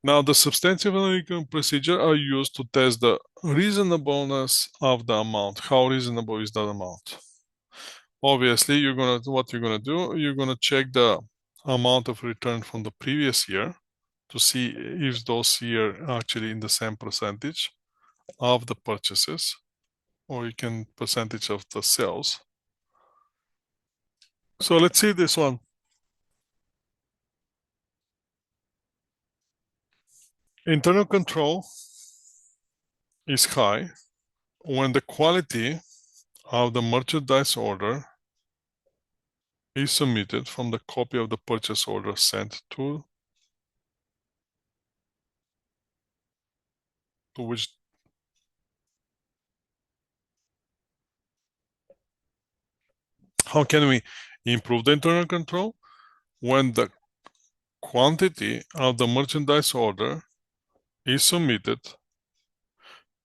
Now, the substantive analytical procedure are used to test the reasonableness of the amount. How reasonable is that amount? Obviously, what you're gonna do, you're gonna check the amount of return from the previous year to see if those year are actually in the same percentage of the purchases, or you can percentage of the sales. So let's see this one. Internal control is high when the quality of the merchandise order is submitted from the copy of the purchase order sent to which. How can we improve the internal control? When the quantity of the merchandise order is submitted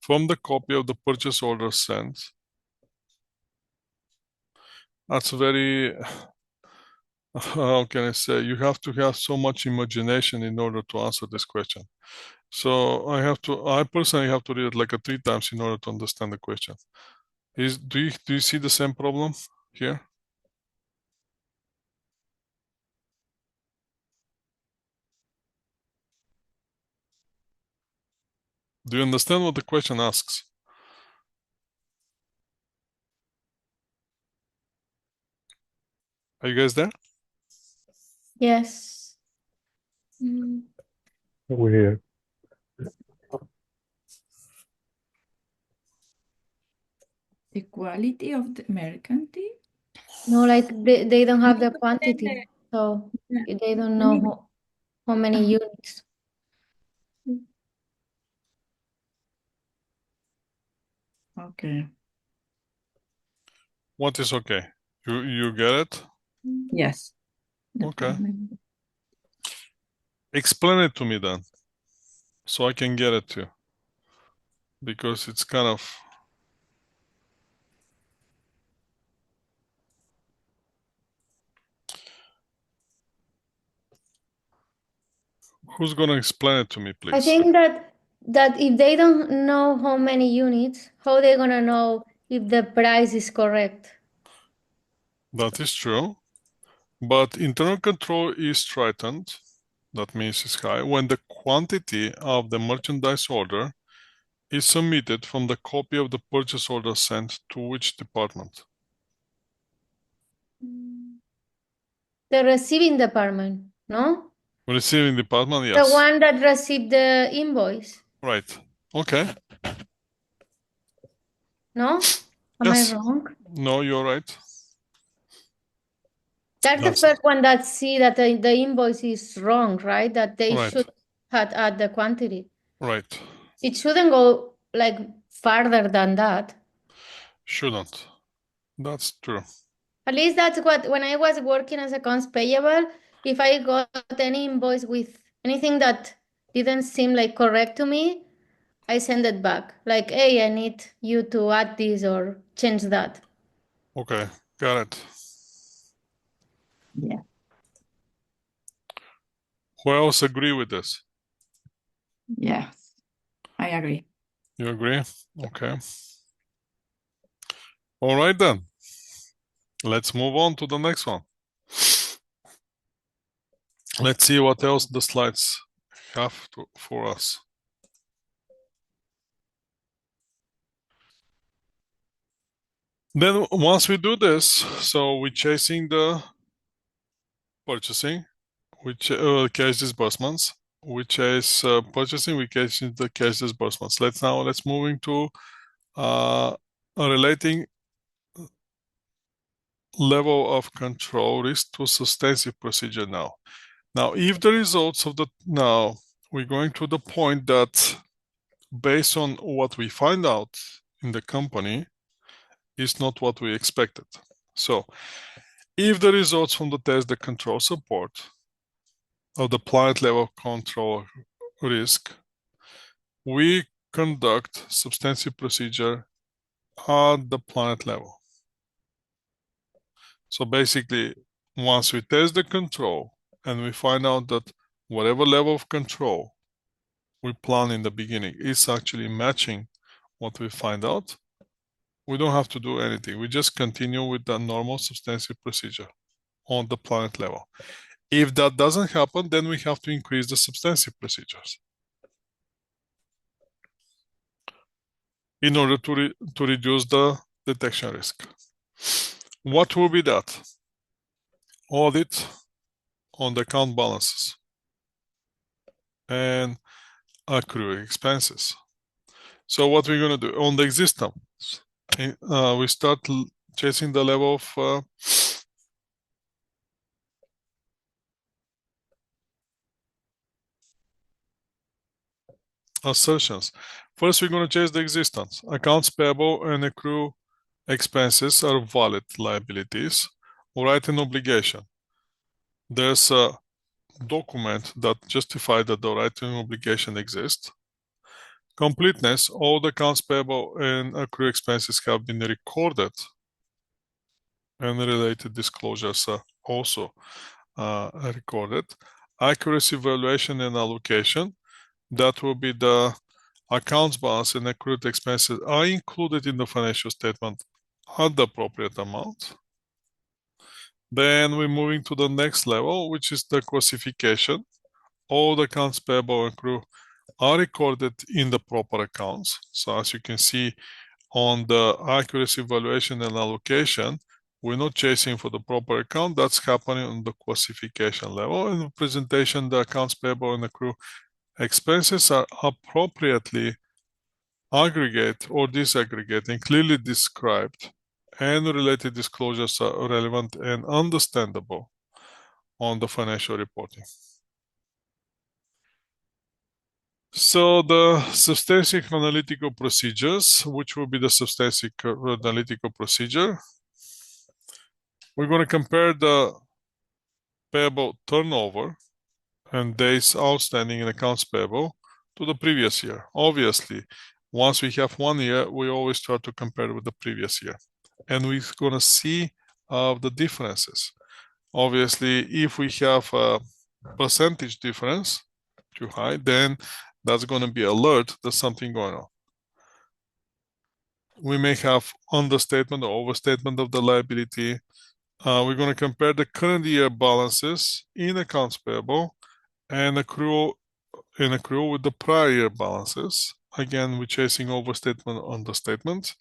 from the copy of the purchase order sent. That's very, how can I say, you have to have so much imagination in order to answer this question. So I personally have to read it like 3 times in order to understand the question. Do you see the same problem here? Do you understand what the question asks? Are you guys there? Yes. Mm. We're here. The quality of the mercanty? No, like they don't have the quantity, so Yeah. they don't know how many units. Okay. What is okay? You get it? Yes. The Okay. problem. Explain it to me then, so I can get it too. Because it's kind of. Who's gonna explain it to me, please? I think that if they don't know how many units, how they gonna know if the price is correct? That is true. But internal control is threatened, that means it's high, when the quantity of the merchandise order is submitted from the copy of the purchase order sent to which department? The receiving department, no? Receiving department, The yes. one that received the invoice, Right. Okay. no? Am I Yes. wrong? No, you're right. That's the That's first one that see that the invoice is wrong, right? That they right. should have add the quantity. Right. It shouldn't go like farther than that. Shouldn't. That's true. At least that's what, when I was working as accounts payable, if I got any invoice with anything that didn't seem like correct to me, I send it back. Like, hey, I need you to add this or change that. Okay. Got it. Yeah. Who else agree with this? Yes. I agree. You agree? Okay. All right then. Let's move on to the next one. Let's see what else the slides have for us. Then once we do this, so we're chasing the purchasing, which cash disbursements, which is purchasing, we chasing the cash disbursements. Let's move into relating level of control risk to substantive procedure now. Now, if the results of now we're going to the point that based on what we find out in the company is not what we expected. So if the results from the test the control support of the plant level control risk, we conduct substantive procedure at the plant level. So basically, once we test the control and we find out that whatever level of control we plan in the beginning is actually matching what we find out, we don't have to do anything. We just continue with the normal substantive procedure on the planet level. If that doesn't happen, then we have to increase the substantive procedures in order to reduce the detection risk. What will be that? Audit on the account balances and accruing expenses. So what we're going to do on the existing, we start chasing the level of assertions. First, we're going to chase the existence. Accounts payable and accrue expenses are valid liabilities. Right and obligation. There's a document that justifies that the right and obligation exists. Completeness, all the accounts payable and accrue expenses have been recorded and related disclosures are also recorded. Accuracy, valuation, and allocation, that will be the accounts balance and accrued expenses are included in the financial statement at the appropriate amount. Then we're moving to the next level, which is the classification. All the accounts payable and accrue are recorded in the proper accounts. So as you can see on the accuracy, valuation, and allocation, we're not chasing for the proper account. That's happening on the classification level. In the presentation, the accounts payable and accrue expenses are appropriately aggregate or disaggregate and clearly described, and related disclosures are relevant and understandable on the financial reporting. So the substantive analytical procedures, which will be the substantive analytical procedure, we're going to compare the payable turnover and days outstanding in accounts payable to the previous year. Obviously, once we have 1 year, we always try to compare with the previous year. And we're going to see the differences. Obviously, if we have a percentage difference too high, then that's going to be alert there's something going on. We may have understatement or overstatement of the liability. We're going to compare the current year balances in accounts payable and accrual with the prior year balances. Again, we're chasing overstatement, understatement.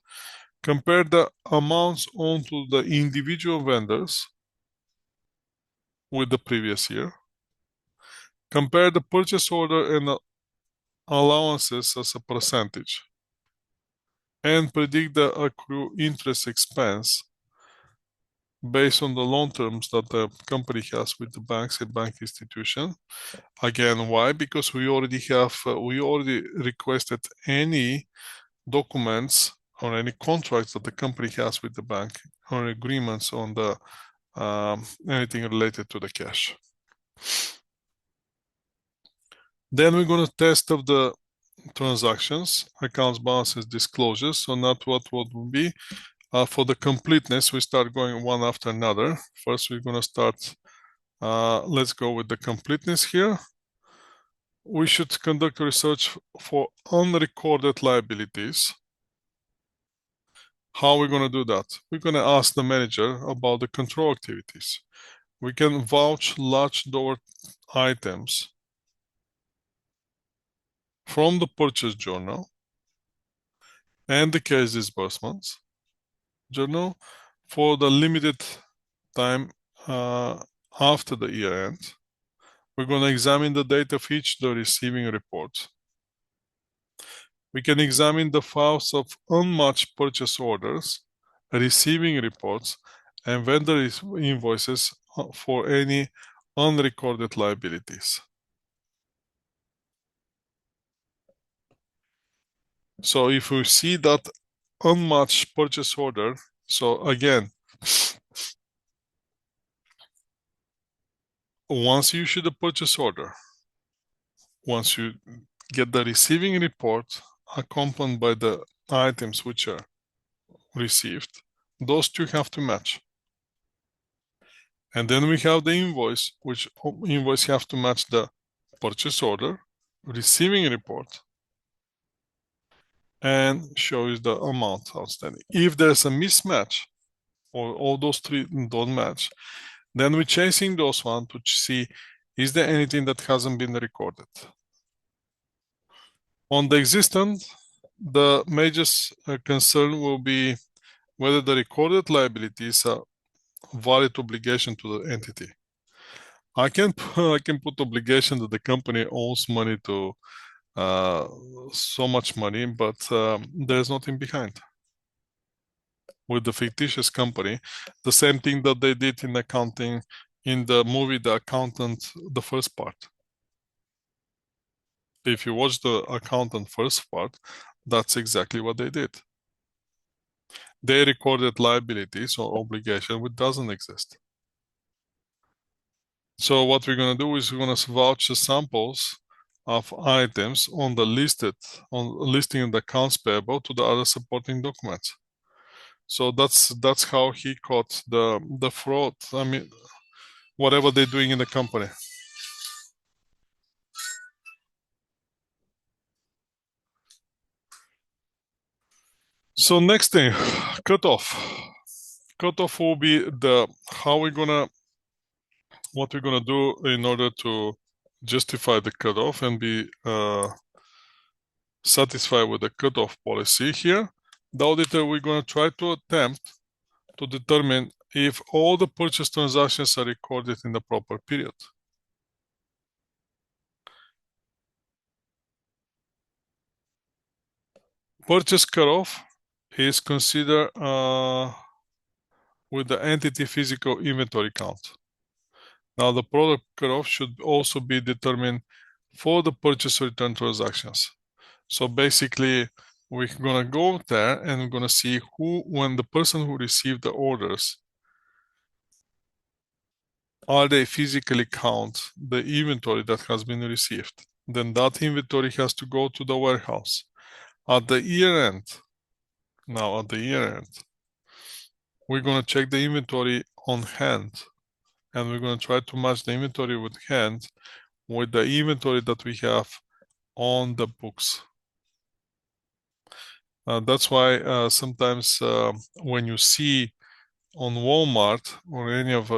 Compare the amounts owed to the individual vendors with the previous year. Compare the purchase order and allowances as a percentage. And predict the accrued interest expense based on the loan terms that the company has with the banks and bank institution. Again, why? Because we already requested any documents or any contracts that the company has with the bank or agreements on the anything related to the cash. Then we're going to test of the transactions, accounts balances, disclosures. So not what will be. For the completeness, we start going one after another. First, we're going to start, let's go with the completeness here. We should conduct research for unrecorded liabilities. How are we going to do that? We're going to ask the manager about the control activities. We can vouch large dollar items from the purchase journal and the cash disbursements journal for the limited time after the year end. We're going to examine the date of each the receiving report. We can examine the files of unmatched purchase orders, receiving reports, and vendor invoices for any unrecorded liabilities. So if we see that unmatched purchase order, so again, once you issue the purchase order, once you get the receiving report accompanied by the items which are received, those two have to match. And then we have the invoice, which invoice have to match the purchase order receiving report and shows the amount outstanding. If there's a mismatch or all those three don't match, then we're chasing those one to see is there anything that hasn't been recorded. On the existent, the major concern will be whether the recorded liability is a valid obligation to the entity. I can put obligation that the company owes money to so much money, but there's nothing behind. With the fictitious company, the same thing that they did in accounting in the movie The Accountant, the first part. If you watch the Accountant first part, that's exactly what they did. They recorded liabilities or obligation which doesn't exist. So what we're going to do is we're going to vouch the samples of items on the listing of the accounts payable to the other supporting documents. So that's how he caught the fraud. I mean, whatever they're doing in the company. So next thing, cutoff. Cutoff will be what we're gonna do in order to justify the cutoff and be satisfied with the cutoff policy here. The auditor, we're gonna try to attempt to determine if all the purchase transactions are recorded in the proper period. Purchase cutoff is considered with the entity physical inventory count. Now the product cutoff should also be determined for the purchase return transactions. So basically, we're gonna go there and we're gonna see when the person who received the orders, are they physically count the inventory that has been received? Then that inventory has to go to the warehouse. At the year end, we're gonna check the inventory on hand and we're going to try to match the inventory with hand with the inventory that we have on the books. That's why sometimes when you see on Walmart or any of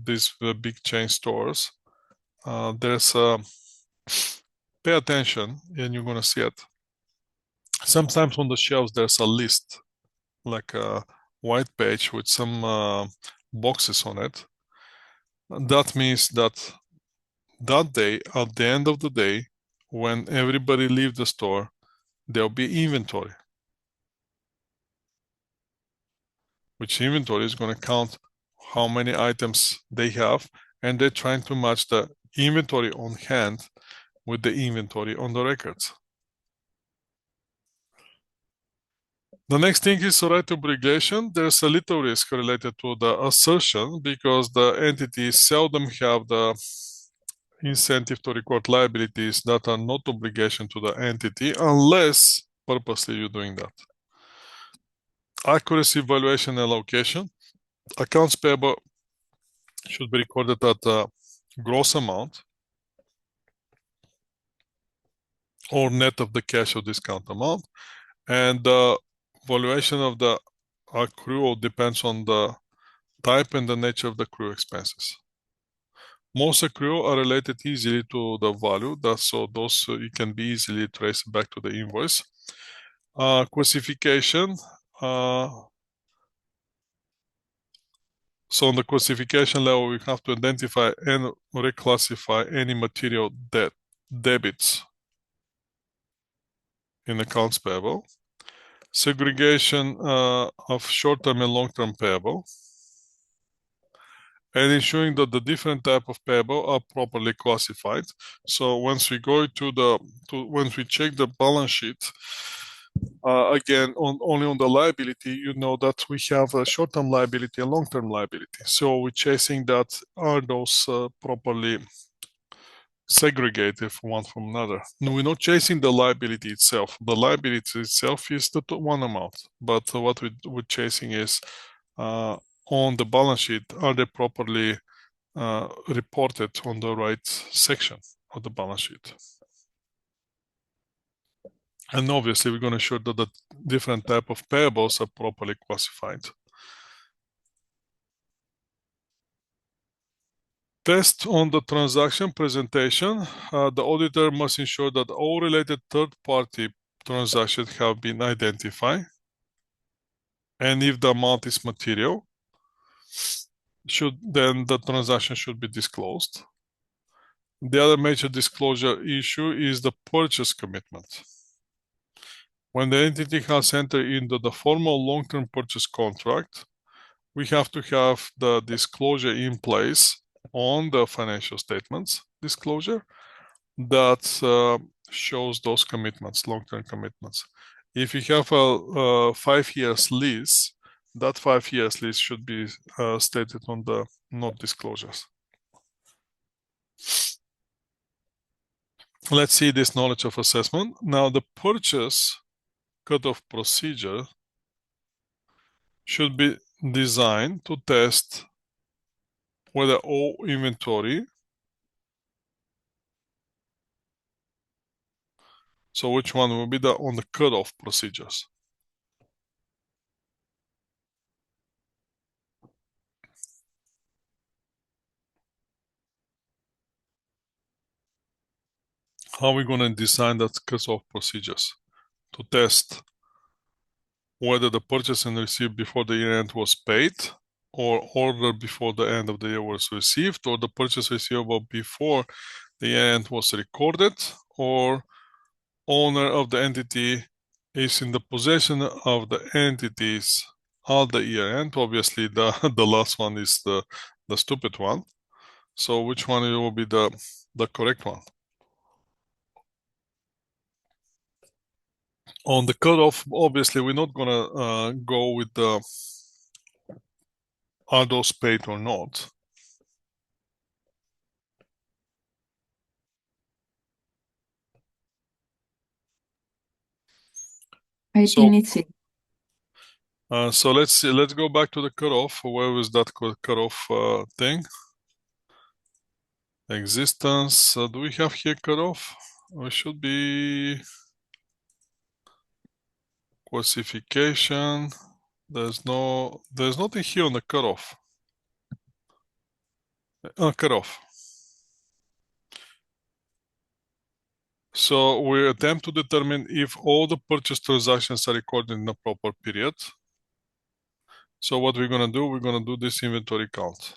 these big chain stores, there's pay attention and you're going to see it. Sometimes on the shelves there's a list, like a white page with some boxes on it. And that means that day, at the end of the day, when everybody leaves the store, there'll be inventory. Which inventory is going to count how many items they have, and they're trying to match the inventory on hand with the inventory on the records. The next thing is right of obligation. There's a little risk related to the assertion because the entities seldom have the incentive to record liabilities that are not obligation to the entity unless purposely you're doing that. Accuracy, valuation, and allocation. Accounts payable should be recorded at the gross amount or net of the cash or discount amount. And the valuation of the accrual depends on the type and the nature of the accrual expenses. Most accrual are related easily to the value, so those you can be easily traced back to the invoice. Classification. So on the classification level, we have to identify and reclassify any material debits in accounts payable. Segregation of short-term and long-term payable. And ensuring that the different type of payable are properly classified. So once we go once we check the balance sheet, again, only on the liability, you know that we have a short-term liability and long-term liability. So we're chasing that, are those properly segregated one from another. No, we're not chasing the liability itself. The liability itself is the one amount, but what we're chasing is on the balance sheet, are they properly reported on the right section of the balance sheet? And obviously, we're going to show that the different type of payables are properly classified. Test on the transaction presentation. The auditor must ensure that all related third-party transactions have been identified. And if the amount is material, then the transaction should be disclosed. The other major disclosure issue is the purchase commitment. When the entity has entered into the formal long-term purchase contract, we have to have the disclosure in place on the financial statements disclosure that shows those commitments, long-term commitments. If you have a 5 years lease, that 5 years lease should be stated on the note disclosures. Let's see this knowledge of assessment. Now the purchase cutoff procedure should be designed to test whether all inventory, so which one will be on the cutoff procedures? How are we going to design that cutoff procedures to test whether the purchase and receipt before the year end was paid, or order before the end of the year was received, or the purchase receivable before the year end was recorded, or owner of the entity is in the possession of the entities at the year end? Obviously, the last one is the stupid one. So which one will be the correct one? On the cutoff, obviously, we're not gonna go with the are those paid or not. I So, think it's it. so let's see. Let's go back to the cutoff. Where was that cutoff thing? Existence. Do we have here cutoff? We should be classification. There's nothing here on the cutoff. Cutoff. So we attempt to determine if all the purchase transactions are recorded in the proper period. So what we're gonna do, we're gonna do this inventory count.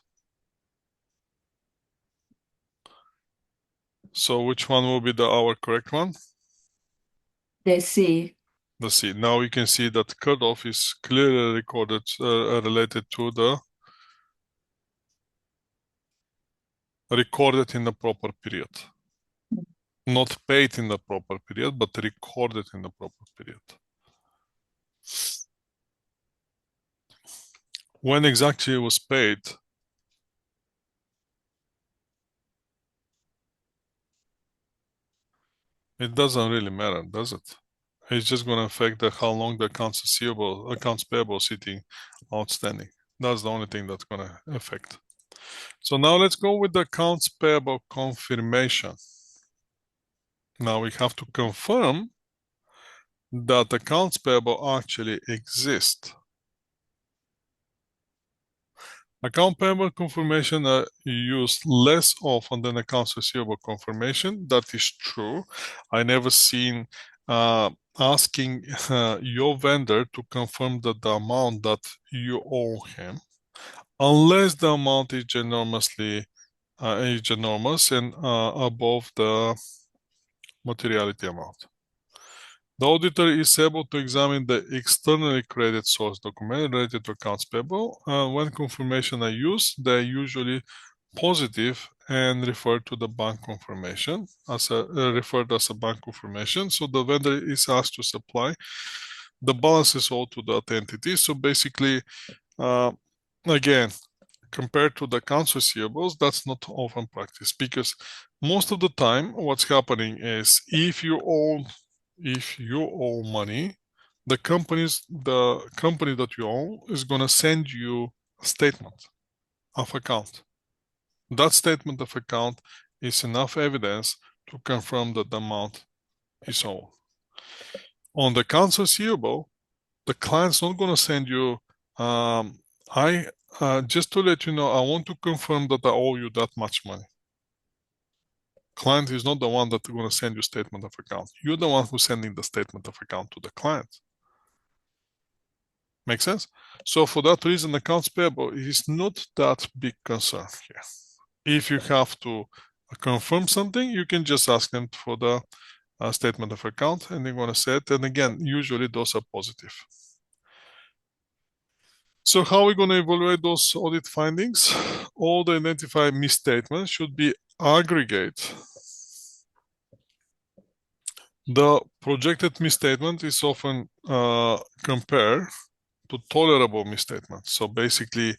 So which one will be our correct one? The C. The C. Now we can see that cutoff is clearly recorded, related to the recorded in the proper period. Not paid in the proper period, but recorded in the proper period. When exactly it was paid, it doesn't really matter, does it? It's just going to affect how long the accounts payable sitting outstanding. That's the only thing that's going to affect. So now let's go with the accounts payable confirmation. Now we have to confirm that accounts payable actually exist. Account payable confirmation are used less often than accounts receivable confirmation. That is true. I never seen asking your vendor to confirm that the amount that you owe him, unless the amount is enormous and above the materiality amount. The auditor is able to examine the externally created source document related to accounts payable. When confirmation are used, they are usually positive and referred to the bank confirmation referred as a bank confirmation. So the vendor is asked to supply the balances owed to that entity. So basically, again, compared to the accounts receivables, that's not often practiced, because most of the time what's happening is if you owe money, the company that you own is going to send you a statement of account. That statement of account is enough evidence to confirm that the amount is owed. On the accounts receivable, the client's not going to send you, just to let you know, I want to confirm that I owe you that much money. Client is not the one that's going to send you statement of account. You're the one who's sending the statement of account to the client. Make sense? So for that reason, accounts payable is not that big concern here. If you have to confirm something, you can just ask them for the statement of account, and they're going to say it. And again, usually those are positive. So how are we going to evaluate those audit findings? All the identified misstatements should be aggregate. The projected misstatement is often compared to tolerable misstatement. So basically,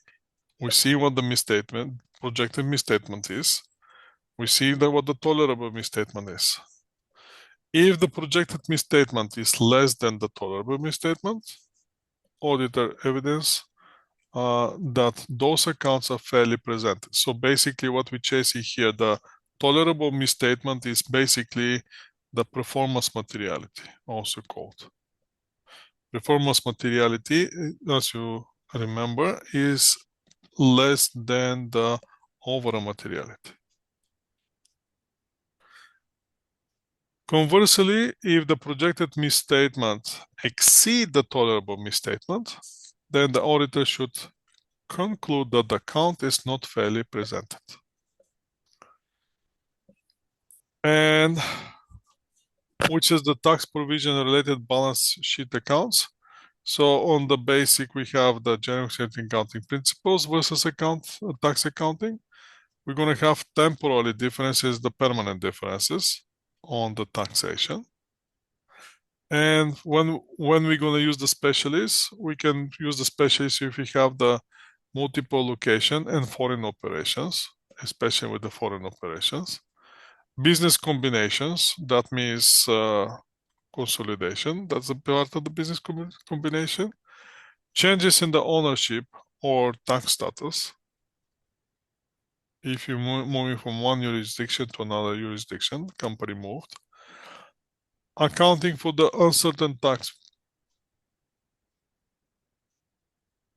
we see what the projected misstatement is. We see what the tolerable misstatement is. If the projected misstatement is less than the tolerable misstatement, auditor evidence that those accounts are fairly presented. So basically what we're chasing here, the tolerable misstatement is basically the performance materiality, also called. Performance materiality, as you remember, is less than the overall materiality. Conversely, if the projected misstatement exceeds the tolerable misstatement, then the auditor should conclude that the account is not fairly presented. And which is the tax provision related balance sheet accounts. So on the basic, we have the general accounting principles versus tax accounting. We're going to have temporary differences, the permanent differences on the taxation. And when we're going to use the specialists, we can use the specialists if we have the multiple location and foreign operations, especially with the foreign operations. Business combinations, that means consolidation, that's a part of the business combination. Changes in the ownership or tax status. If you're moving from one jurisdiction to another jurisdiction, company moved. Accounting for the uncertain tax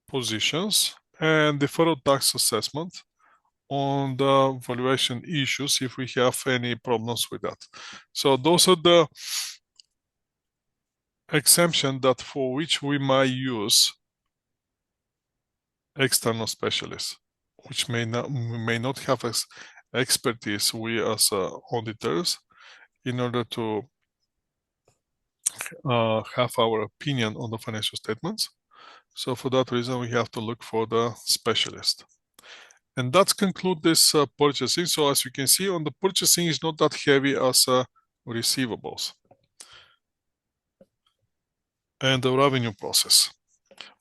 positions and deferred tax assessment on the valuation issues if we have any problems with that. So those are the exemptions that for which we might use external specialists, which may not have expertise we as auditors in order to have our opinion on the financial statements. So for that reason, we have to look for the specialist. And that concludes this purchasing. So as you can see, on the purchasing is not that heavy as receivables. And the revenue process.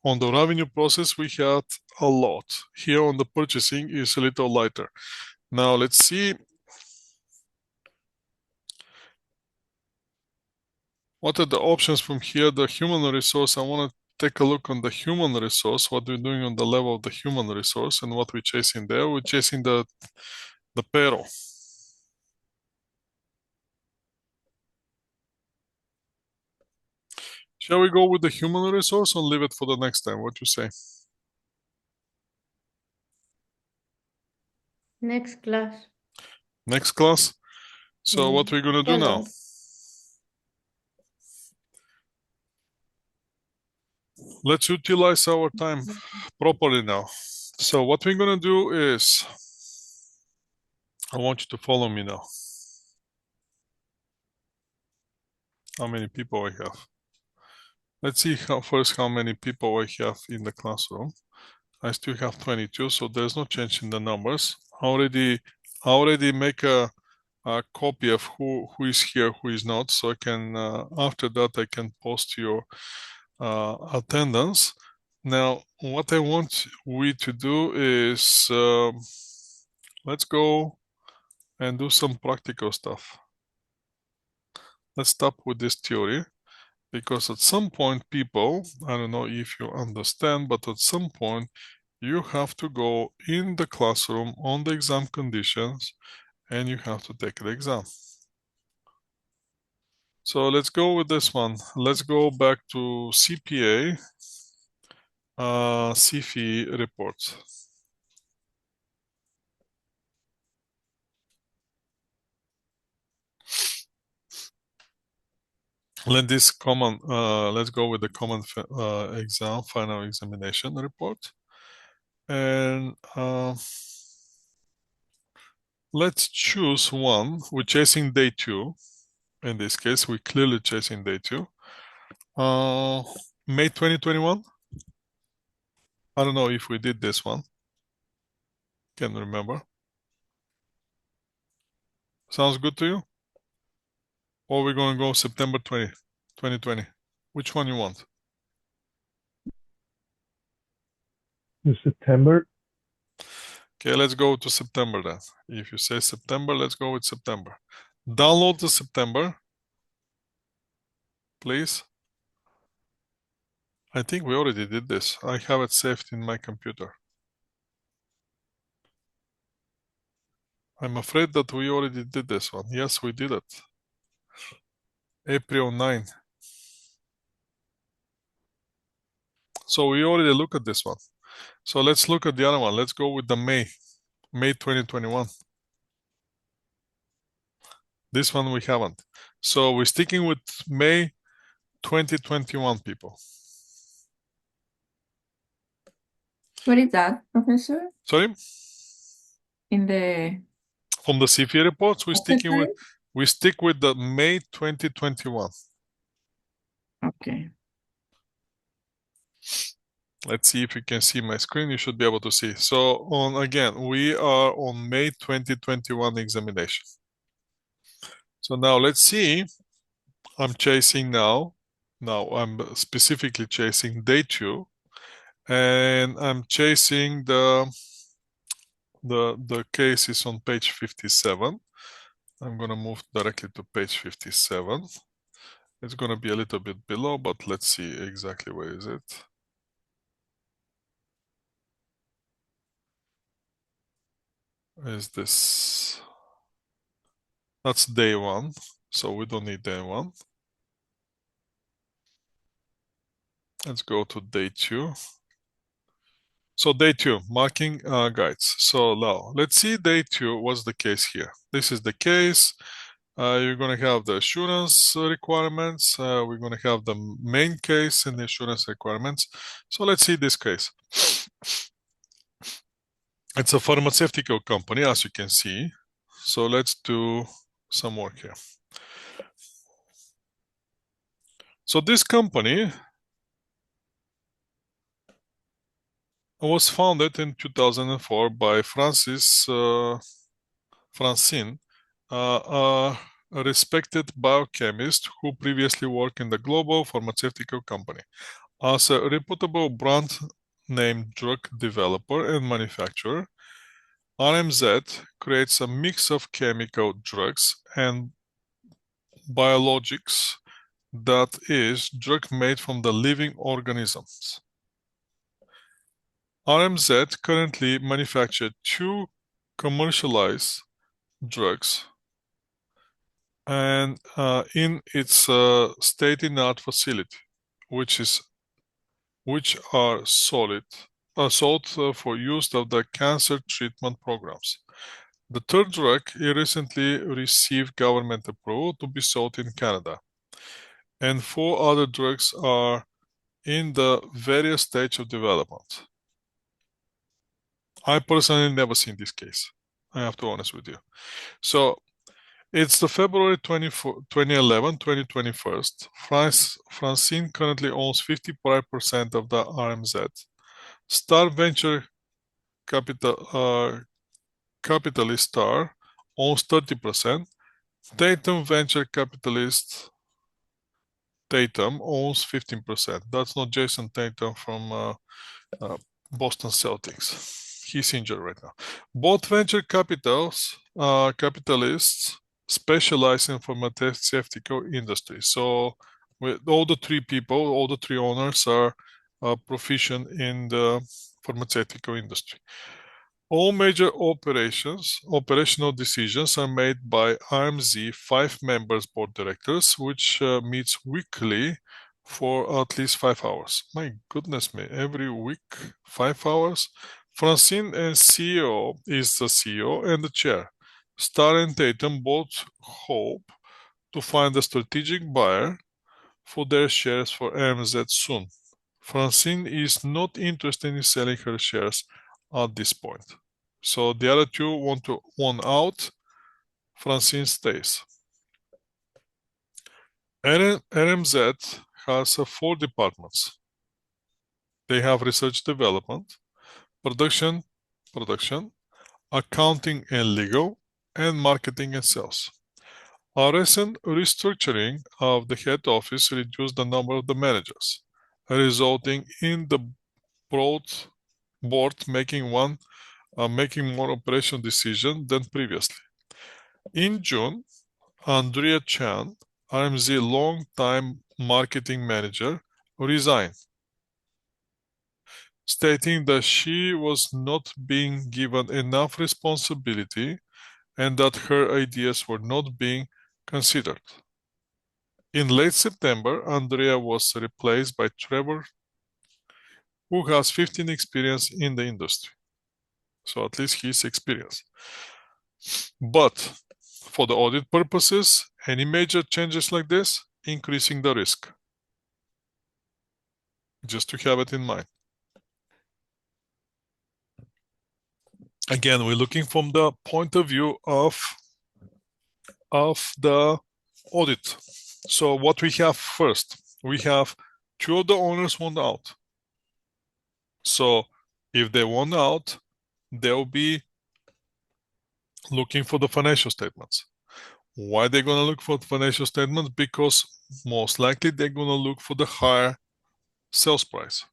On the revenue process, we had a lot. Here on the purchasing is a little lighter. Now let's see what are the options from here. The human resource, I want to take a look on the human resource, what we're doing on the level of the human resource and what we're chasing there. We're chasing the payroll. Shall we go with the human resource or leave it for the next time? What you say? Next class. Next class. So what we're gonna do now? Let's utilize our time properly now. So what we're gonna do is, I want you to follow me now. How many people I have? Let's see first how many people I have in the classroom. I still have 22, so there's no change in the numbers. I already make a copy of who is here, who is not, so I can after that I can post your attendance. Now, what I want we to do is let's go and do some practical stuff. Let's stop with this theory, because at some point people, I don't know if you understand, but at some point you have to go in the classroom on the exam conditions and you have to take the exam. So let's go with this one. Let's go back to CPA, CFE reports. Let's go with the common exam, final examination report. And let's choose one. We're chasing day 2. In this case, we're clearly chasing day 2. May 2021. I don't know if we did this one. Can't remember. Sounds good to you? Or we're going to go September 2020. Which one you want? In September. Okay, let's go to September then. If you say September, let's go with September. Download the September, please. I think we already did this. I have it saved in my computer. I'm afraid that we already did this one. Yes, we did it. April 9. So we already look at this one. So let's look at the other one. Let's go with the May 2021. This one we haven't. So we're sticking with May 2021, people. What is that, Professor? Sorry? In the From the CFE reports, we ACCT? stick with the May 2021. Okay. Let's see if you can see my screen. You should be able to see. So we are on May 2021 examination. So now let's see. I'm chasing now. Now I'm specifically chasing day 2, and I'm chasing the cases on page 57. I'm gonna move directly to page 57. It's gonna be a little bit below, but let's see exactly where is it. Is this? That's day 1, so we don't need day 1. Let's go to day 2. So day 2, marking guides. So now let's see day 2. What's the case here? This is the case. You're going to have the assurance requirements. We're going to have the main case and the assurance requirements. So let's see this case. It's a pharmaceutical company, as you can see. So let's do some work here. So this company was founded in 2004 by Francine, a respected biochemist who previously worked in the global pharmaceutical company. As a reputable brand name drug developer and manufacturer, RMZ creates a mix of chemical drugs and biologics that is drug made from the living organisms. RMZ currently manufactures 2 commercialized drugs and in its state-of-the-art facility, which are sold for use of the cancer treatment programs. The third drug recently received government approval to be sold in Canada, and 4 other drugs are in the various stages of development. I personally never seen this case. I have to be honest with you. So it's the February 2011, 2021. Francine currently owns 55% of the RMZ. Star Venture Capitalist Star owns 30%. Tatum Venture Capitalist Tatum owns 15%. That's not Jason Tatum from Boston Celtics. He's injured right now. Both venture capitalists specialize in pharmaceutical industry. So with all the 3 people, all the 3 owners are proficient in the pharmaceutical industry. All major operational decisions are made by RMZ 5 members board directors, which meets weekly for at least 5 hours. My goodness me, every week, 5 hours? Francine and CEO is the CEO and the chair. Star and Tatum both hope to find a strategic buyer for their shares for RMZ soon. Francine is not interested in selling her shares at this point. So the other two want out. Francine stays. RMZ has 4 departments. They have research development, production, accounting and legal, and marketing and sales. A recent restructuring of the head office reduced the number of the managers, resulting in the board making more operational decisions than previously. In June, Andrea Chan, RMZ long-time marketing manager, resigned, stating that she was not being given enough responsibility and that her ideas were not being considered. In late September, Andrea was replaced by Trevor, who has 15 experience in the industry. So at least he's experienced. But for the audit purposes, any major changes like this, increasing the risk. Just to have it in mind. Again, we're looking from the point of view of the audit. So what we have first, we have 2 of the owners want out. So if they want out, they'll be looking for the financial statements. Why they're going to look for the financial statements? Because most likely they're going to look for the higher sales price.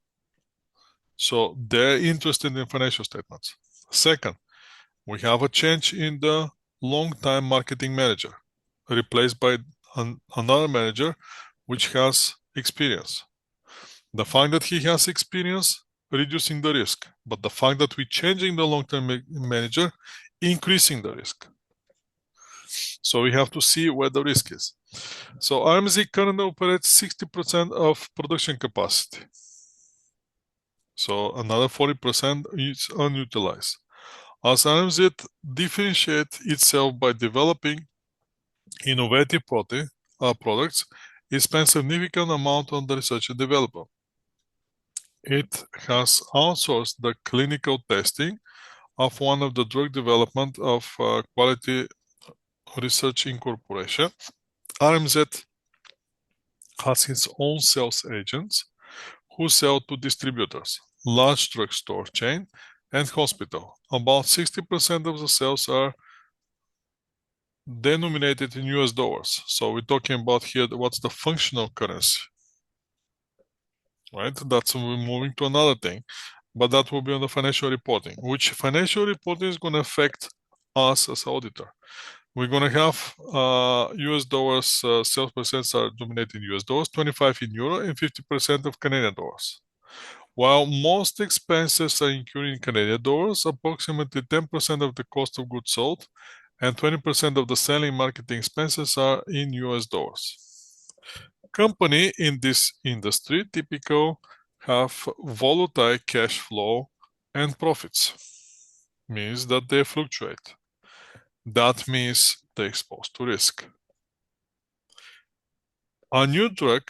So they're interested in financial statements. Second, we have a change in the long-time marketing manager, replaced by another manager which has experience. The fact that he has experience, reducing the risk, but the fact that we're changing the long-term manager, increasing the risk. So we have to see where the risk is. So RMZ currently operates 60% of production capacity. So another 40% is unutilized. As RMZ differentiates itself by developing innovative products, it spends a significant amount on the research and development. It has outsourced the clinical testing of one of the drug development of Quality Research Incorporation. RMZ has its own sales agents who sell to distributors, large drugstore chain, and hospital. About 60% of the sales are denominated in US dollars. So we're talking about here what's the functional currency, right? That's we're moving to another thing, but that will be on the financial reporting, which financial reporting is going to affect us as auditor. We're going to have US dollars, sales percents are denominated in US dollars, 25 in euro, and 50% of Canadian dollars. While most expenses are incurred in Canadian dollars, approximately 10% of the cost of goods sold and 20% of the selling marketing expenses are in US dollars. Company in this industry typically have volatile cash flow and profits. Means that they fluctuate. That means they're exposed to risk. A new drug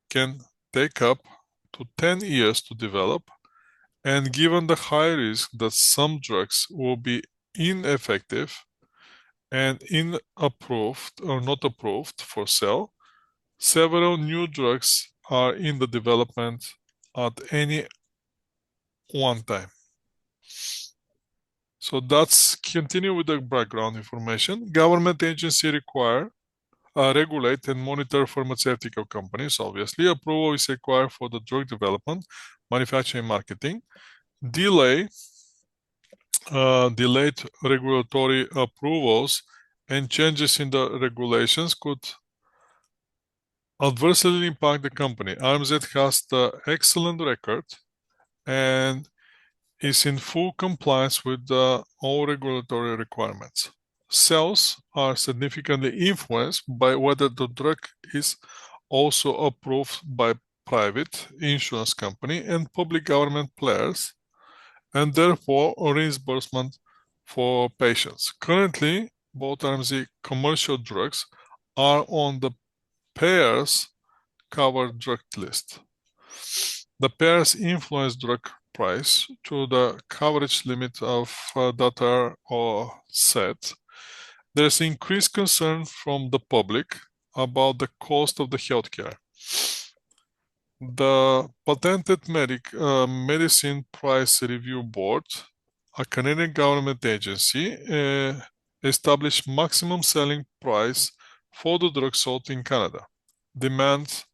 can take up to 10 years to develop, and given the high risk that some drugs will be ineffective and inapproved or not approved for sale, several new drugs are in the development at any one time. So that's continue with the background information. Government agency regulate and monitor pharmaceutical companies. Obviously, approval is required for the drug development, manufacturing, marketing. Delayed regulatory approvals and changes in the regulations could adversely impact the company. RMZ has the excellent record and is in full compliance with all regulatory requirements. Sales are significantly influenced by whether the drug is also approved by private insurance company and public government players, and therefore reimbursement for patients. Currently, both RMZ commercial drugs are on the payers covered drug list. The payers influence drug price to the coverage limit of that are set. There's increased concern from the public about the cost of the healthcare. The Patented Medicine Price Review Board, a Canadian government agency, established maximum selling price for the drugs sold in Canada. Demand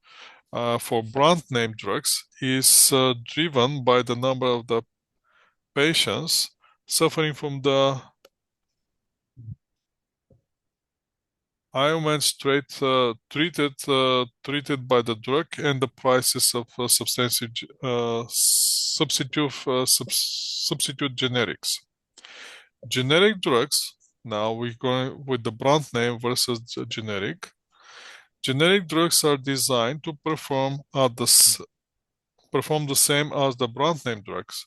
for brand name drugs is driven by the number of the patients suffering from the ailments treated by the drug and the prices of substitute generics. Generic drugs. Now we're going with the brand name versus generic. Generic drugs are designed to perform the same as the brand name drugs,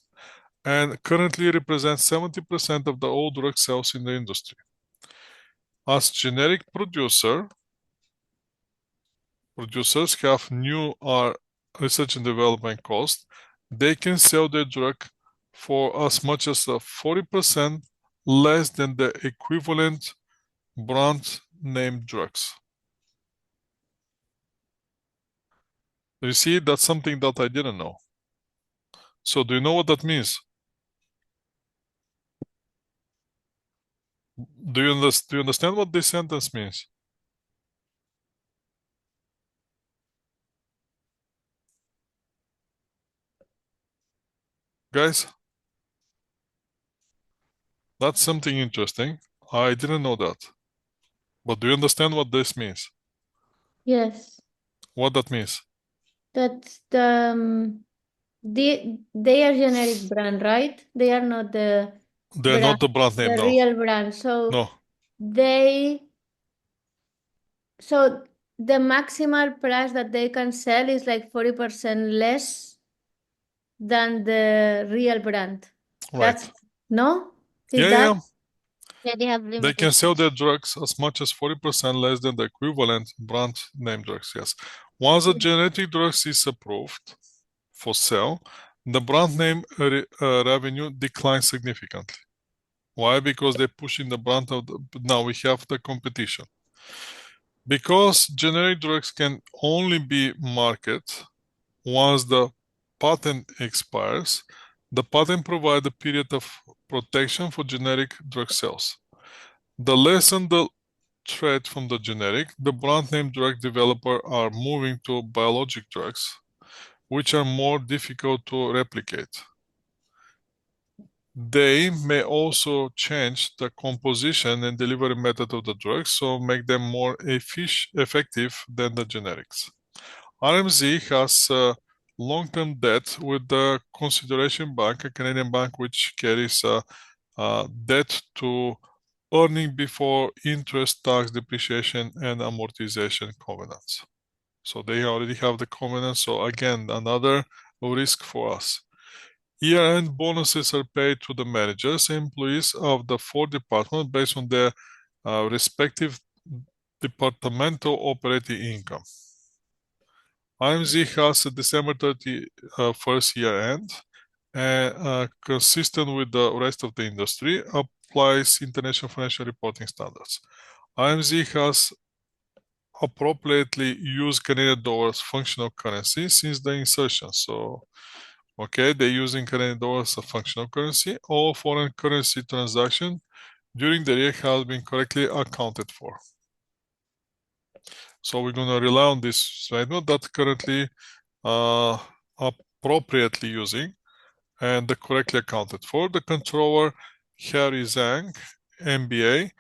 and currently represent 70% of the all drug sales in the industry. As generic producers have new research and development costs, they can sell their drug for as much as 40% less than the equivalent brand name drugs. You see, that's something that I didn't know. So do you know what that means? Do you understand what this sentence means? Guys, that's something interesting. I didn't know that. But do you understand what this means? Yes. What that means? That's they are generic brand, right? They are not the They're not the brand name, the no. real brand. So No. so the maximal price that they can sell is like 40% less than the real brand. Right. That's no? Is Yeah, that? yeah. Yeah, they have They can sell limitations. their drugs as much as 40% less than the equivalent brand name drugs, yes. Once the generic drugs is approved for sale, the brand name revenue declines significantly. Why? Because they're pushing the brand of now we have the competition. Because generic drugs can only be marketed once the patent expires, the patent provides a period of protection for generic drug sales. The lessen the threat from the generic, the brand name drug developer are moving to biologic drugs, which are more difficult to replicate. They may also change the composition and delivery method of the drugs, so make them more effective than the generics. RMZ has long-term debt with the Consideration Bank, a Canadian bank which carries debt to earning before interest, tax, depreciation, and amortization covenants. So they already have the covenants. So again, another risk for us. Year-end bonuses are paid to the managers and employees of the 4 departments based on their respective departmental operating income. IMZ has a December 31st year-end and consistent with the rest of the industry, applies international financial reporting standards. IMZ has appropriately used Canadian dollars functional currency since the insertion. So, okay, they're using Canadian dollars as a functional currency. All foreign currency transaction during the year has been correctly accounted for. So we're going to rely on this statement that currently appropriately using and correctly accounted for. The controller, Harry Zhang, MBA,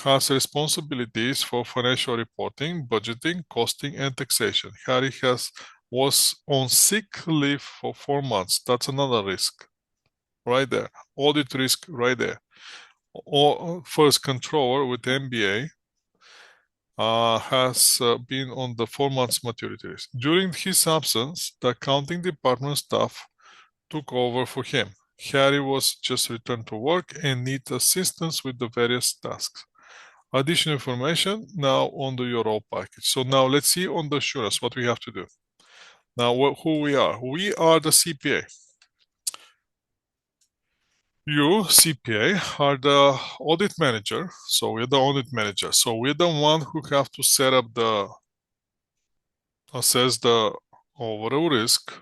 has responsibilities for financial reporting, budgeting, costing, and taxation. Harry was on sick leave for 4 months. That's another risk. right there. Audit risk right there. Or first controller with MBA has been on the 4 months maturity risk. During his absence, the accounting department staff took over for him. Harry was just returned to work and needs assistance with the various tasks. Additional information now on the Euro package. So now let's see on the assurance what we have to do. Now who we are. We are the CPA. You, CPA, are the audit manager. So we're the audit manager. So we're the one who have to set up assess the overall risk.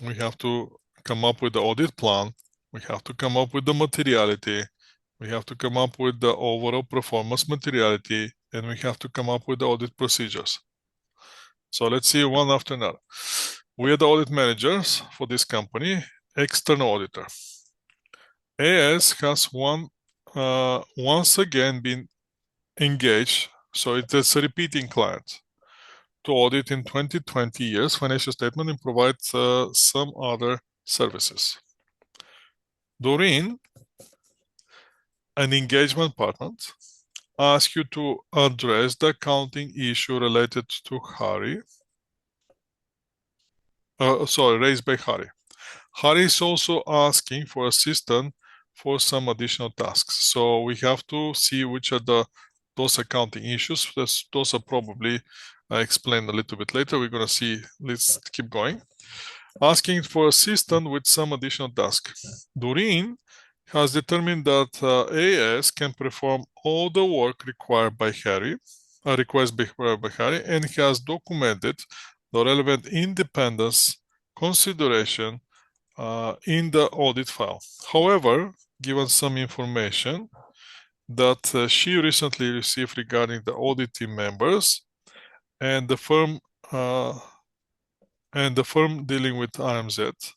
We have to come up with the audit plan. We have to come up with the materiality. We have to come up with the overall performance materiality, and we have to come up with the audit procedures. So let's see one after another. We are the audit managers for this company, external auditor. AS has once again been engaged, so it's a repeating client, to audit in 2020 years financial statement and provide some other services. Doreen, an engagement partner, asks you to address the accounting issue related to Harry. Raised by Harry. Harry is also asking for assistance for some additional tasks. So we have to see which are those accounting issues. Those are probably explained a little bit later. We're going to see. Let's keep going. Asking for assistance with some additional tasks. Doreen has determined that AS can perform all the work required by Harry, and has documented the relevant independence consideration in the audit file. However, given some information that she recently received regarding the audit team members and the firm dealing with RMZ,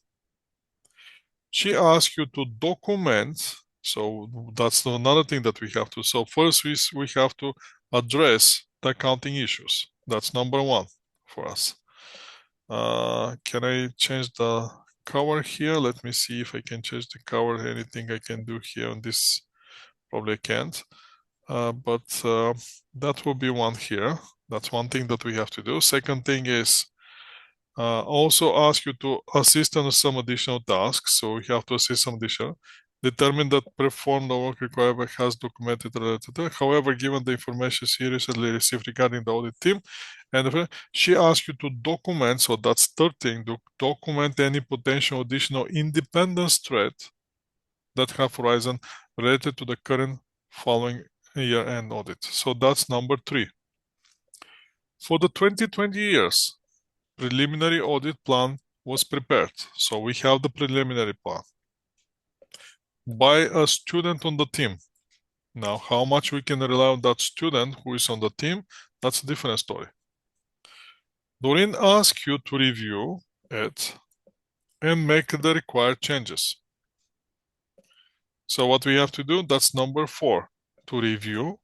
she asks you to document. So that's another thing that we have to. So first we have to address the accounting issues. That's number one for us. Can I change the cover here? Let me see if I can change the cover. Anything I can do here on this? Probably I can't. But that will be one here. That's one thing that we have to do. Second thing is also ask you to assist on some additional tasks. So we have to assist some additional. Determine that perform the work required by has documented related. However, given the information she recently received regarding the audit team, and she asks you to document, so that's third thing, document any potential additional independence threat that have arisen related to the current following year-end audit. So that's number 3. For the 2020 years, preliminary audit plan was prepared. So we have the preliminary plan by a student on the team. Now, how much we can rely on that student who is on the team, that's a different story. Doreen asks you to review it and make the required changes. So what we have to do, that's number 4, to review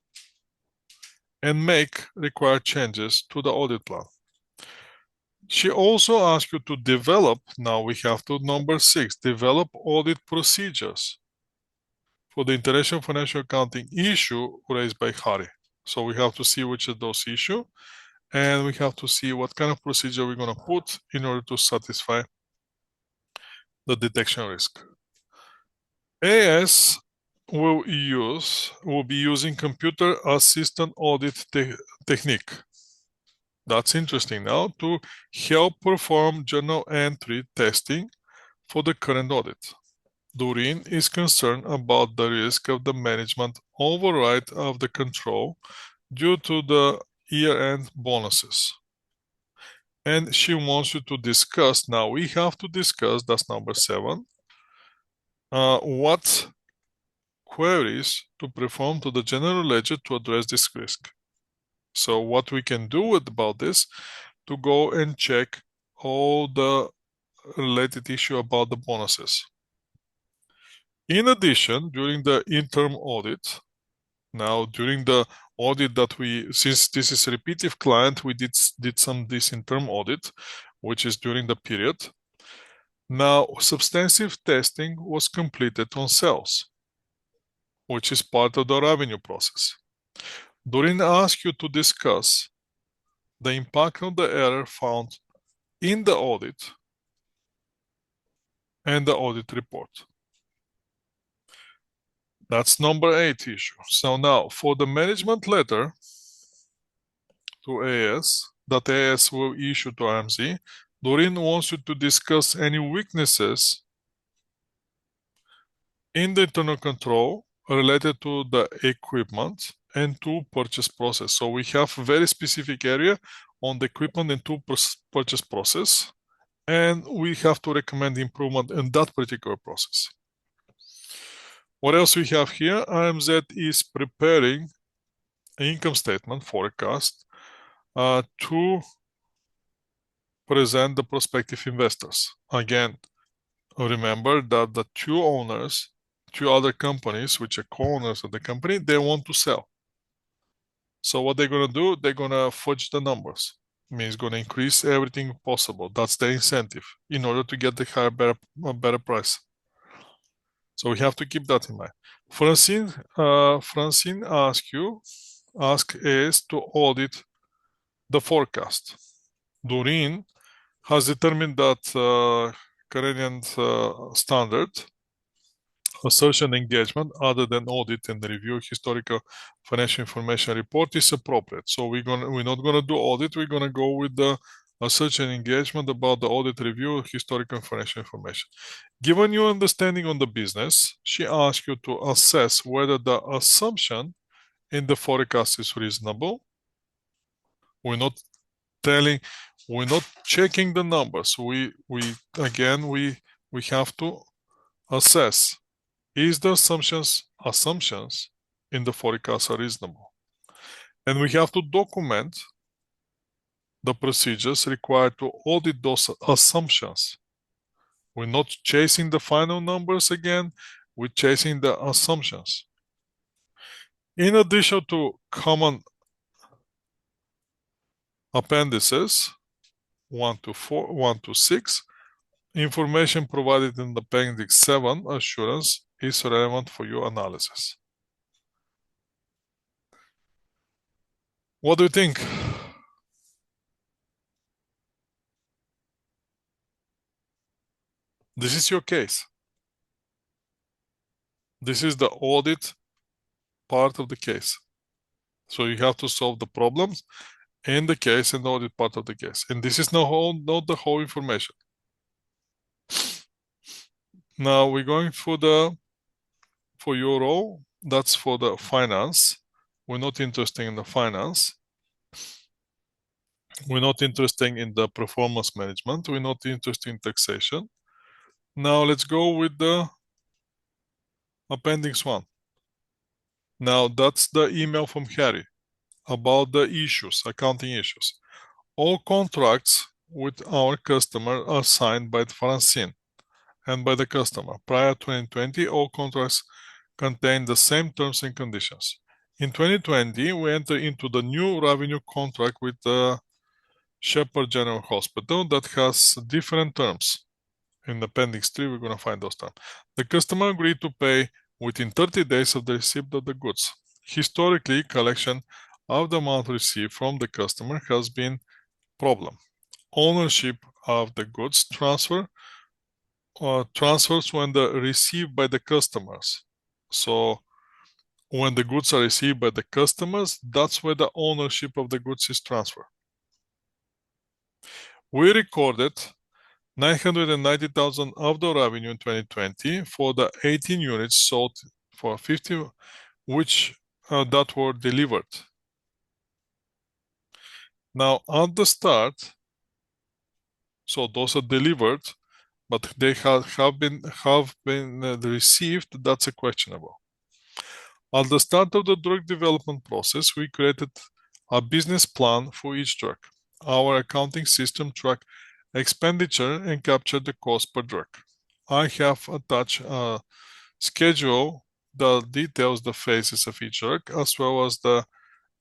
and make required changes to the audit plan. She also asks you to develop, now we have to number 6, develop audit procedures for the international financial accounting issue raised by Harry. So we have to see which of those issues, and we have to see what kind of procedure we're going to put in order to satisfy the detection risk. AS will be using computer assistant audit technique. That's interesting now, to help perform journal entry testing for the current audit. Doreen is concerned about the risk of the management override of the control due to the year-end bonuses. And she wants you to discuss, now we have to discuss, that's number 7, what queries to perform to the general ledger to address this risk. So what we can do about this, to go and check all the related issue about the bonuses. In addition, during the interim audit, now during the audit that since this is a repetitive client, we did some this interim audit, which is during the period. Now, substantive testing was completed on sales, which is part of the revenue process. Doreen asked you to discuss the impact of the error found in the audit and the audit report. That's number 8 issue. So now, for the management letter to AS, that AS will issue to RMZ, Doreen wants you to discuss any weaknesses in the internal control related to the equipment and to purchase process. So we have a very specific area on the equipment and to purchase process, and we have to recommend improvement in that particular process. What else we have here? RMZ is preparing an income statement forecast to present the prospective investors. Again, remember that the two other companies, which are co-owners of the company, they want to sell. So what they're going to do, they're going to fudge the numbers. Means going to increase everything possible. That's the incentive in order to get the better price. So we have to keep that in mind. Francine ask is to audit the forecast. Doreen has determined that Canadian standard assertion engagement other than audit and review historical financial information report is appropriate. So we're not gonna do audit, we're gonna go with the assertion engagement about the audit review historical financial information. Given your understanding on the business, she asks you to assess whether the assumption in the forecast is reasonable. We're not checking the numbers. We have to assess, is the assumptions in the forecast are reasonable? And we have to document the procedures required to audit those assumptions. We're not chasing the final numbers again, we're chasing the assumptions. In addition to common appendices 1 to 6, information provided in the appendix 7 assurance is relevant for your analysis. What do you think? This is your case. This is the audit part of the case. So you have to solve the problems in the case and the audit part of the case. And this is not the whole information. Now we're going for your role. That's for the finance. We're not interested in the finance. We're not interested in the performance management. We're not interested in taxation. Now let's go with the appendix 1. Now that's the email from Harry about the issues, accounting issues. All contracts with our customer are signed by Francine and by the customer. Prior to 2020, all contracts contain the same terms and conditions. In 2020, we entered into the new revenue contract with the Shepherd General Hospital that has different terms. In appendix 3, we're going to find those terms. The customer agreed to pay within 30 days of the receipt of the goods. Historically, collection of the amount received from the customer has been problem. Ownership of the goods transfers when they're received by the customers. So when the goods are received by the customers, that's where the ownership of the goods is transferred. We recorded 990,000 of the revenue in 2020 for the 18 units sold for 50, which that were delivered. Now at the start, so those are delivered, but they have been received. That's a questionable. At the start of the drug development process, we created a business plan for each drug. Our accounting system tracked expenditure and captured the cost per drug. I have attached a schedule that details the phases of each drug, as well as the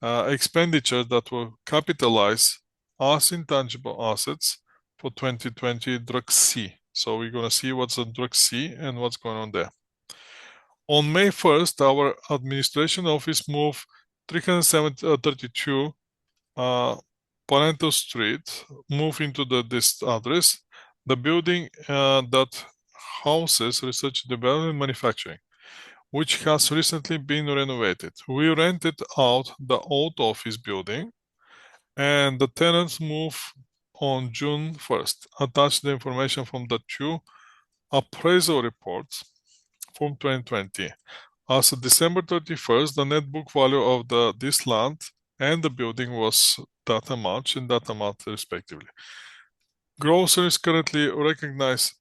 expenditure that were capitalized as intangible assets for 2020 drug C. So we're going to see what's the drug C and what's going on there. On May 1st, our administration office moved 332 Parental Street, moved into this address, the building that houses research development manufacturing, which has recently been renovated. We rented out the old office building, and the tenants moved on June 1st. Attached the information from the two appraisal reports from 2020. As of December 31st, the net book value of this land and the building was that amount and that amount respectively. Grocer is currently recognized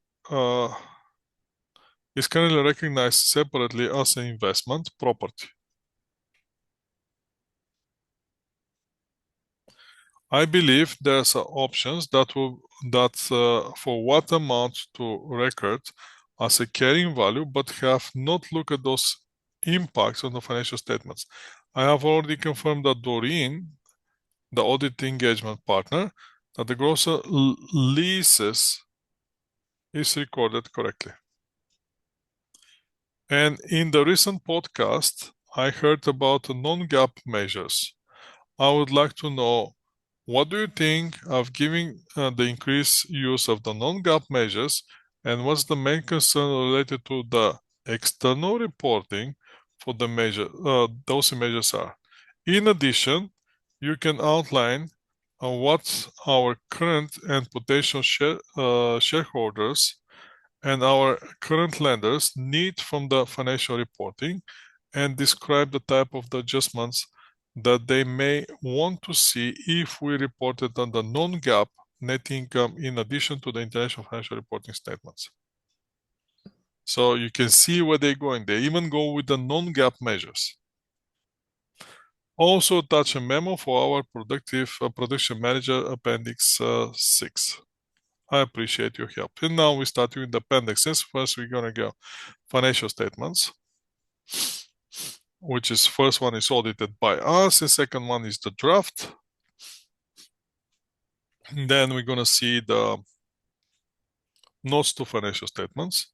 separately as an investment property. I believe there's options that for what amount to record as a carrying value, but have not looked at those impacts on the financial statements. I have already confirmed that Doreen, the audit engagement partner, that the grocer leases is recorded correctly. And in the recent podcast, I heard about non-GAAP measures. I would like to know, what do you think of giving the increased use of the non-GAAP measures, and what's the main concern related to the external reporting for the measure those measures are? In addition, you can outline what our current and potential shareholders and our current lenders need from the financial reporting, and describe the type of the adjustments that they may want to see if we reported on the non-GAAP net income in addition to the international financial reporting statements. So you can see where they're going. They even go with the non-GAAP measures. Also attach a memo for our production manager, appendix 6. I appreciate your help. And now we start with the appendixes. First, we're going to go financial statements, which is first one is audited by us, and second one is the draft. And then we're going to see the notes to financial statements.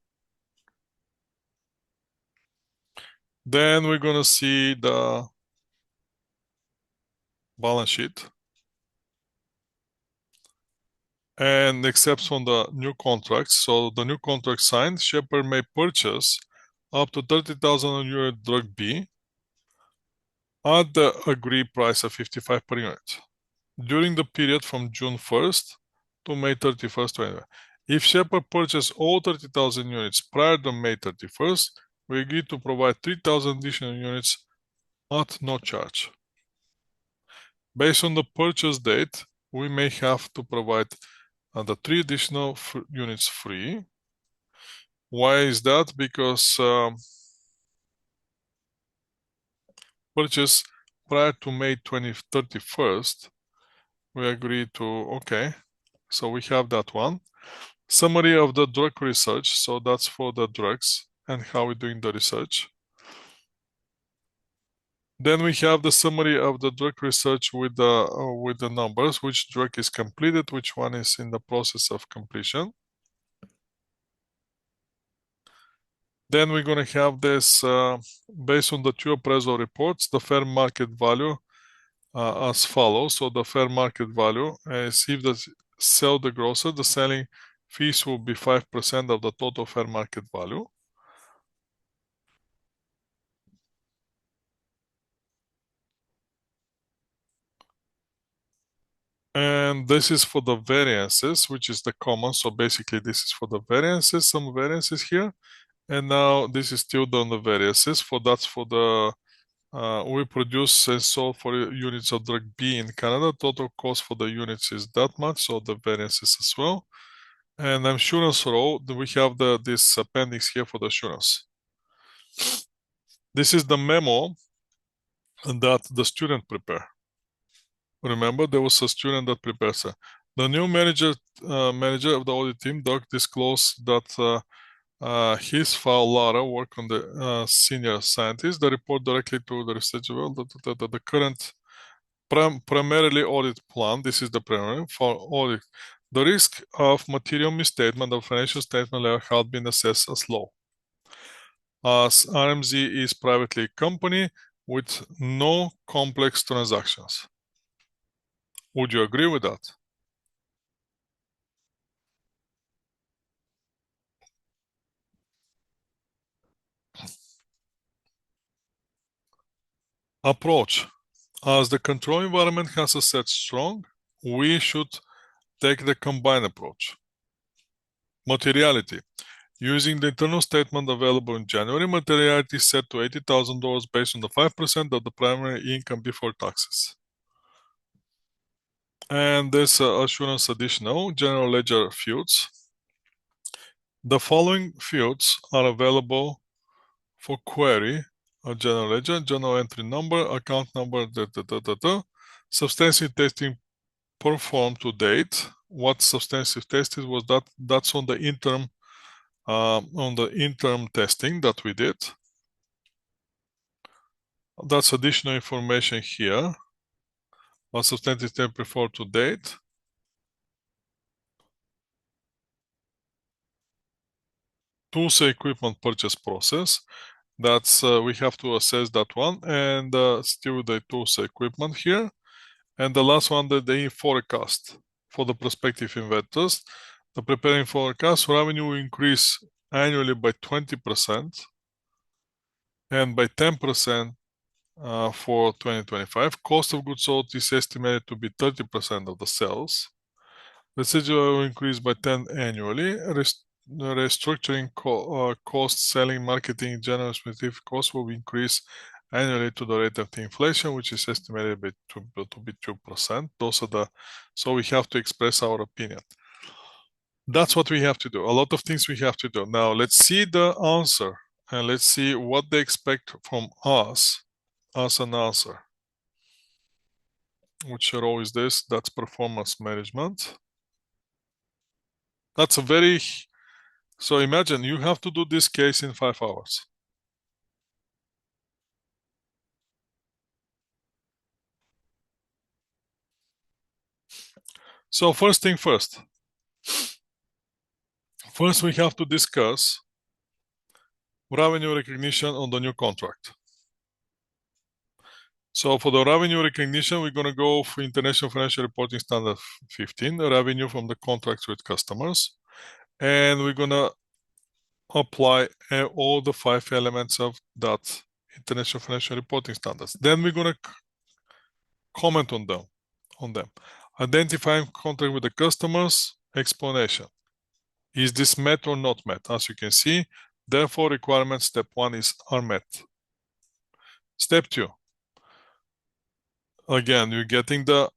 Then we're going to see the balance sheet. And except on the new contracts. So the new contract signed, Shepherd may purchase up to 30,000 unit drug B at the agreed price of 55 per unit during the period from June 1st to May 31st, 2020. If Shepherd purchased all 30,000 units prior to May 31st, we agree to provide 3,000 additional units at no charge. Based on the purchase date, we may have to provide the 3 additional units free. Why is that? Because purchase prior to May 31st, we agree to, okay, so we have that one. Summary of the drug research, so that's for the drugs and how we're doing the research. Then we have the summary of the drug research with the numbers, which drug is completed, which one is in the process of completion. Then we're going to have this based on the 2 appraisal reports, the fair market value as follows. So the fair market value is if they sell the grocer, the selling fees will be 5% of the total fair market value. And this is for the variances, which is the common. So basically this is for the variances, some variances here. And now this is still done the variances. That's for the we produce and sold for units of drug B in Canada. Total cost for the units is that much, so the variances as well. And assurance row, we have this appendix here for the assurance. This is the memo that the student prepared. Remember, there was a student that prepares it. The new manager of the audit team, Doug, disclosed that his file, Lara, work on the senior scientist. The report directly to the researcher. Well, the current primarily audit plan. This is the primary for audit. The risk of material misstatement of financial statement level had been assessed as low, as RMZ is privately company with no complex transactions. Would you agree with that? Approach. As the control environment has set strong, we should take the combined approach. Materiality. Using the internal statement available in January, materiality is set to $80,000 based on the 5% of the primary income before taxes. And this assurance additional general ledger fields. The following fields are available for query: a general ledger, journal entry number, account number, substantive testing performed to date. What substantive test was that? That's on the interim testing that we did. That's additional information here. What substantive test performed to date. Tools equipment purchase process. That's we have to assess that one, and still the tools equipment here. And the last one, the forecast for the prospective investors. The preparing forecast revenue will increase annually by 20% and by 10% for 2025. Cost of goods sold is estimated to be 30% of the sales. Residual will increase by 10 annually. Restructuring costs, selling, marketing, general specific costs will increase annually to the rate of the inflation, which is estimated to be 2%. Those are the, so we have to express our opinion. That's what we have to do. A lot of things we have to do. Now let's see the answer and let's see what they expect from us as an answer. Which row is this? That's performance management. That's a very, so imagine you have to do this case in 5 hours. So first thing first. First, we have to discuss revenue recognition on the new contract. So for the revenue recognition, we're going to go for International Financial Reporting Standard 15, revenue from the contracts with customers. And we're going to apply all the 5 elements of that International Financial Reporting Standards. Then we're going to comment on them. Identifying contract with the customers, explanation. Is this met or not met? As you can see, therefore requirements step 1 are met. Step 2. Again, you're getting the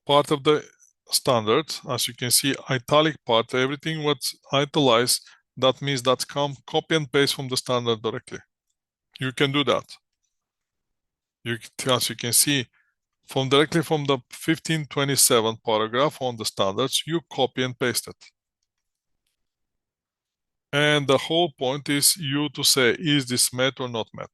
part of the standard. As you can see, italic part, everything what's italicized, that means that's copy and paste from the standard directly. You can do that. As you can see, directly from the 1527 paragraph on the standards, you copy and paste it. And the whole point is you to say, is this met or not met?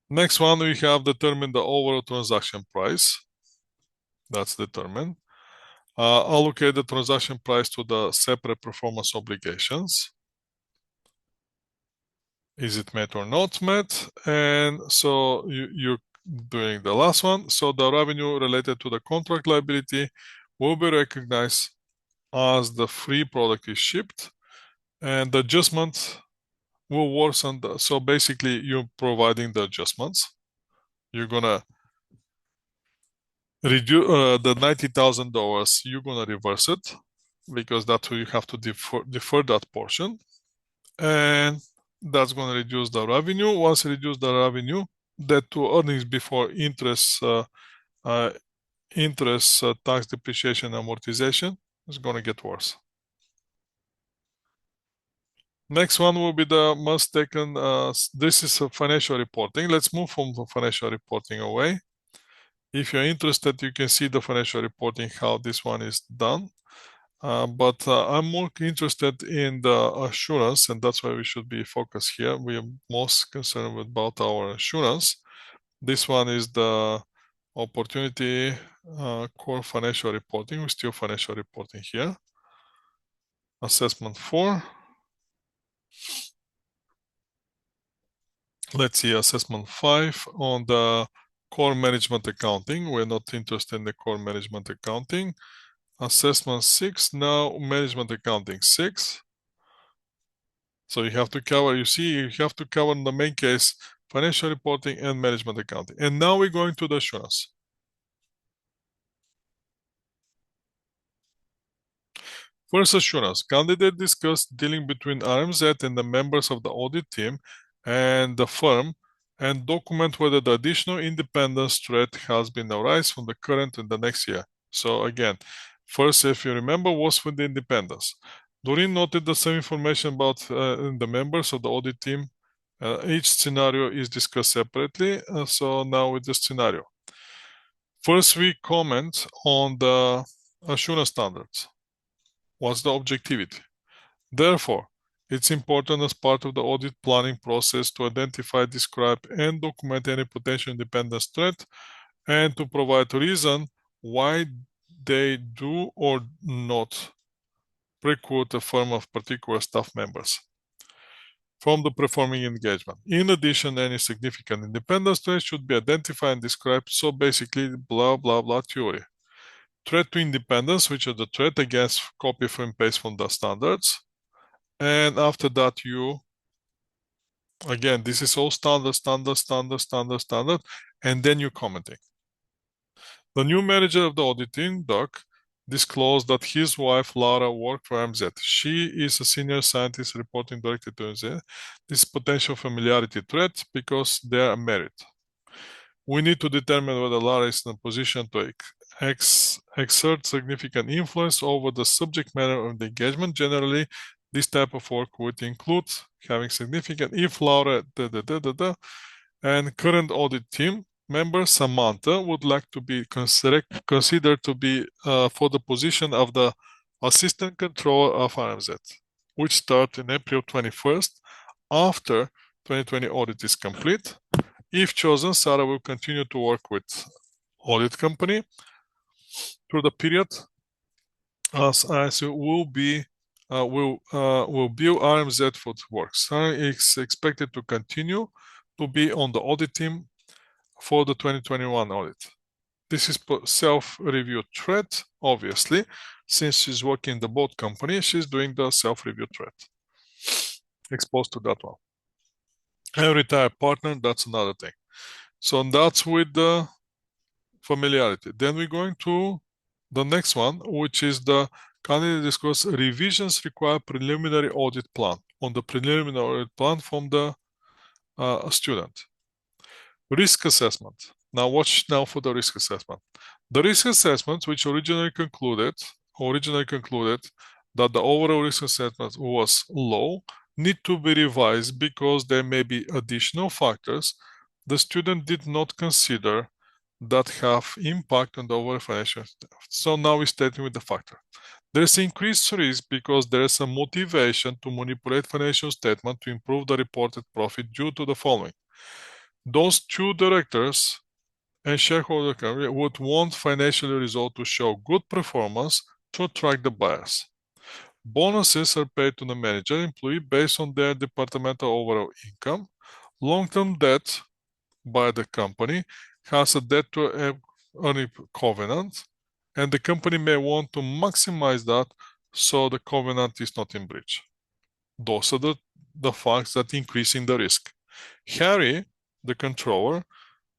Next one, we have determined the overall transaction price. That's determined. Allocate the transaction price to the separate performance obligations. Is it met or not met? And so you're doing the last one. So the revenue related to the contract liability will be recognized as the free product is shipped, and the adjustment will worsen. So basically, you're providing the adjustments. You're gonna reduce the $90,000. You're gonna reverse it because that's where you have to defer that portion, and that's gonna reduce the revenue. Once you reduce the revenue, that to earnings before interest, tax, depreciation, amortization is gonna get worse. Next one will be the most taken. This is a financial reporting. Let's move from the financial reporting away. If you're interested, you can see the financial reporting, how this one is done. But I'm more interested in the assurance, and that's why we should be focused here. We are most concerned about our assurance. This one is the opportunity core financial reporting. We're still financial reporting here. Assessment 4. Let's see, assessment 5 on the core management accounting. We're not interested in the core management accounting. Assessment 6, now management accounting 6. So you have to cover, you see, you have to cover in the main case, financial reporting and management accounting. And now we're going to the assurance. First assurance, candidate discussed dealing between RMZ and the members of the audit team and the firm and document whether the additional independence threat has been arise from the current and the next year. So again, first, if you remember, was with the independence. Doreen noted the same information about the members of the audit team. Each scenario is discussed separately. So now with the scenario. First, we comment on the assurance standards. What's the objectivity? Therefore, it's important as part of the audit planning process to identify, describe, and document any potential independence threat and to provide a reason why they do or not preclude a firm of particular staff members from the performing engagement. In addition, any significant independence threat should be identified and described. So basically, blah, blah, blah theory. Threat to independence, which is the threat against copy and paste from the standards. And after that, you, again, this is all standard, and then you're commenting. The new manager of the auditing, Doc, disclosed that his wife, Laura, worked for MZ. She is a senior scientist reporting directly to MZ. This potential familiarity threat because they are married. We need to determine whether Laura is in a position to exert significant influence over the subject matter of the engagement. Generally, this type of work would include having significant, if Laura, and current audit team member Samantha would like to be considered to be for the position of the assistant controller of RMZ, which starts in April 21st after 2020 audit is complete. If chosen, Sarah will continue to work with audit company through the period as it will be will bill RMZ for work. Sarah is expected to continue to be on the audit team for the 2021 audit. This is self-review threat, obviously, since she's working in the both company, she's doing the self-review threat. Exposed to that one. And retired partner, that's another thing. So that's with the familiarity. Then we're going to the next one, which is the candidate discuss revisions require preliminary audit plan on the preliminary audit plan from the student. Risk assessment. Now watch now for the risk assessment. The risk assessment, which originally concluded that the overall risk assessment was low, need to be revised because there may be additional factors the student did not consider that have impact on the overall financial. So now we're starting with the factor. There's increased risk because there is a motivation to manipulate financial statement to improve the reported profit due to the following. Those two directors and shareholder company would want financial result to show good performance to attract the buyers. Bonuses are paid to the manager employee based on their departmental overall income. Long-term debt by the company has a debt to earning covenant, and the company may want to maximize that so the covenant is not in breach. Those are the facts that increasing the risk. Harry, the controller,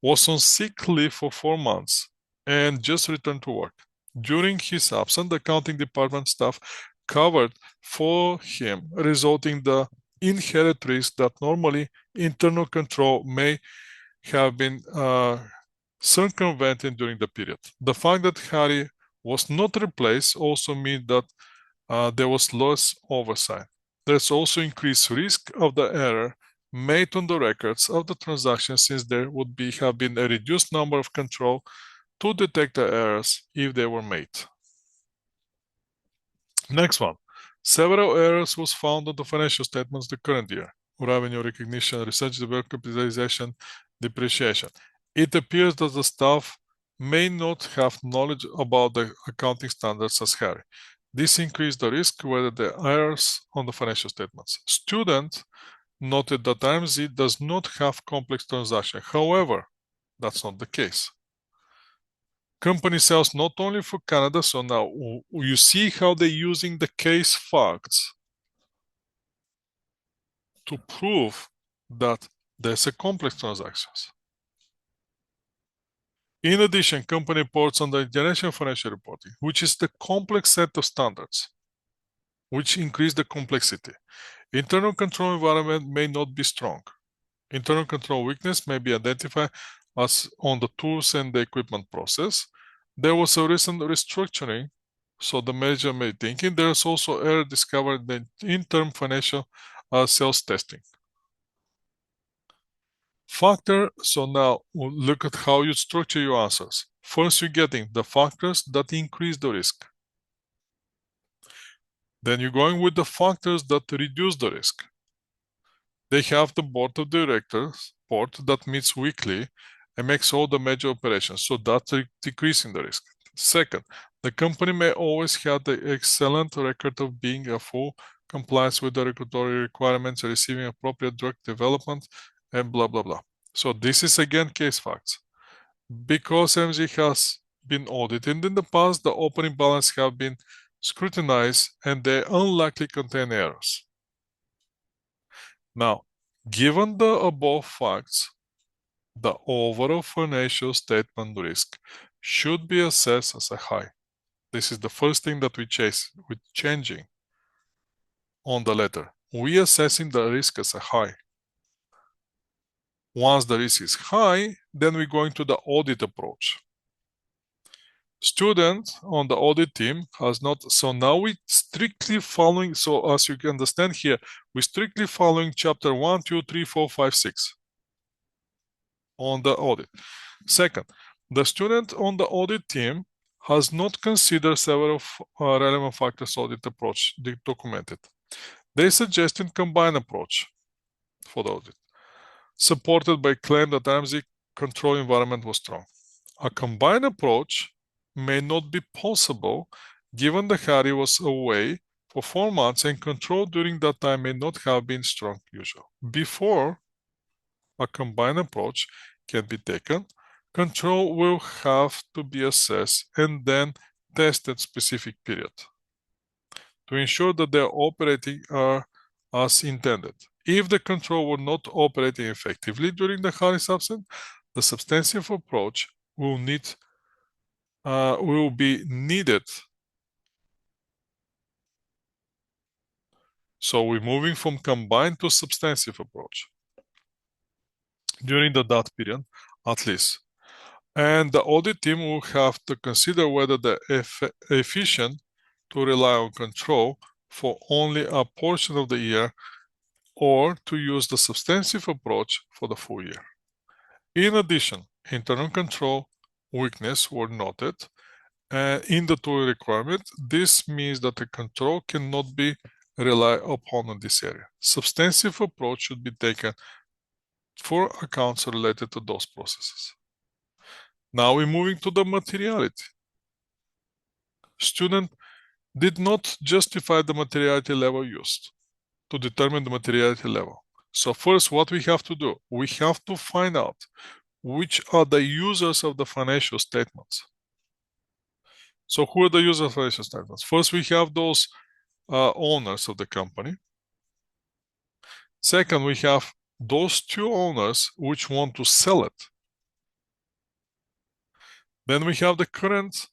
was on sick leave for 4 months and just returned to work. During his absence, the accounting department staff covered for him, resulting in the inherent risk that normally internal control may have been circumvented during the period. The fact that Harry was not replaced also means that there was less oversight. There's also increased risk of the error made on the records of the transaction since there would have been a reduced number of control to detect the errors if they were made. Next one. Several errors was found on the financial statements the current year. Revenue recognition, research development, capitalization, depreciation. It appears that the staff may not have knowledge about the accounting standards as Harry. This increased the risk whether the errors on the financial statements. Student noted that RMZ does not have complex transactions. However, that's not the case. Company sells not only for Canada, so now you see how they're using the case facts to prove that there's a complex transactions. In addition, company reports on the International Financial Reporting, which is the complex set of standards, which increase the complexity. Internal control environment may not be strong. Internal control weakness may be identified as on the tools and the equipment process. There was a recent restructuring, so the manager may be thinking there's also error discovered in interim financial sales testing. Factor, so now we'll look at how you structure your answers. First, you're getting the factors that increase the risk. Then you're going with the factors that reduce the risk. They have the board of directors board that meets weekly and makes all the major operations, so that's decreasing the risk. Second, the company may always have the excellent record of being a full compliance with the regulatory requirements, receiving appropriate drug development, and blah, blah, blah. So this is again case facts. Because MG has been audited in the past, the opening balance have been scrutinized and they unlikely contain errors. Now, given the above facts, the overall financial statement risk should be assessed as a high. This is the first thing that we're changing on the letter. We are assessing the risk as a high. Once the risk is high, then we're going to the audit approach. Student on the audit team has not, so now we strictly following, so as you can understand here, we're strictly following chapter 1, 2, 3, 4, 5, 6 on the audit. Second, the student on the audit team has not considered several relevant factors audit approach documented. They suggested combined approach for the audit, supported by claim that RMZ control environment was strong. A combined approach may not be possible given that Harry was away for 4 months and control during that time may not have been strong usual. Before a combined approach can be taken, control will have to be assessed and then tested specific period to ensure that they are operating as intended. If the control were not operating effectively during the Harry's absence, the substantive approach will be needed. So we're moving from combined to substantive approach during that period, at least. And the audit team will have to consider whether the efficient to rely on control for only a portion of the year or to use the substantive approach for the full year. In addition, internal control weakness were noted in the tool requirement. This means that the control cannot be relied upon in this area. Substantive approach should be taken for accounts related to those processes. Now we're moving to the materiality. Student did not justify the materiality level used to determine the materiality level. So first, what we have to do, we have to find out which are the users of the financial statements. So who are the users of financial statements? First, we have those owners of the company. Second, we have those two owners which want to sell it. Then we have the currently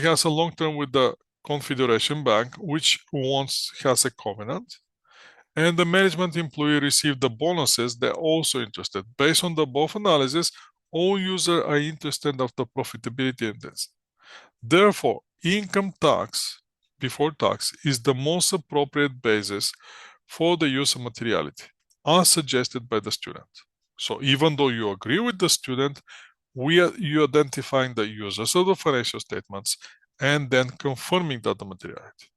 has a long term with the Confederation Bank, which has a covenant. And the management employee received the bonuses, they're also interested. Based on the above analysis, all users are interested of the profitability in this. Therefore, income tax before tax is the most appropriate basis for the use of materiality, as suggested by the student. So even though you agree with the student, you identifying the users of the financial statements and then confirming that the materiality.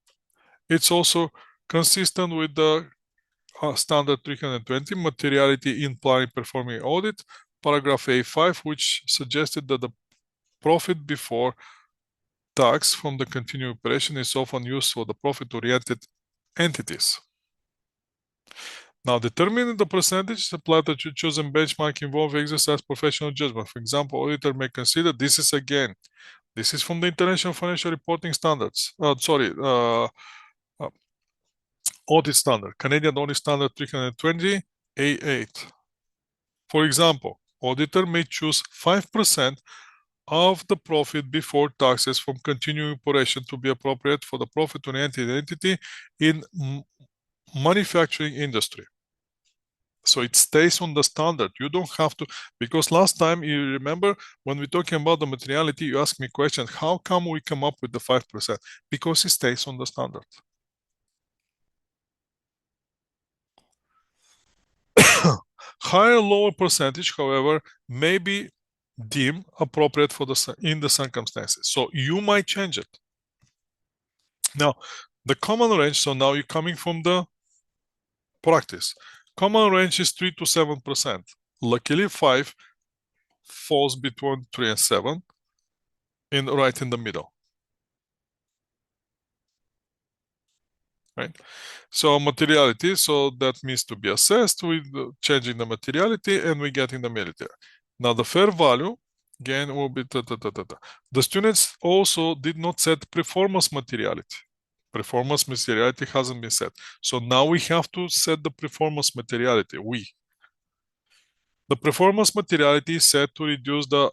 It's also consistent with the standard 320 materiality in planning performing audit paragraph A5, which suggested that the profit before tax from the continuing operation is often used for the profit-oriented entities. Now, determining the percentage is applied to chosen benchmark involve exercise professional judgment. For example, auditor may consider this is from the International Financial Reporting Standards. Audit standard, Canadian Audit Standard 320 A8. For example, auditor may choose 5% of the profit before taxes from continuing operation to be appropriate for the profit-oriented entity in manufacturing industry. So it stays on the standard. You don't have to, because last time you remember when we're talking about the materiality, you asked me question, how come we come up with the 5%? Because it stays on the standard. Higher or lower percentage, however, may be deemed appropriate for in the circumstances. So you might change it. Now, the common range, so now you're coming from the practice. Common range is 3 to 7%. Luckily, 5 falls between 3 and 7, right in the middle. Right? So materiality, so that means to be assessed with changing the materiality, and we get in the military. Now the fair value, again, will be The students also did not set performance materiality. Performance materiality hasn't been set. So now we have to set the performance materiality, The performance materiality is set to reduce the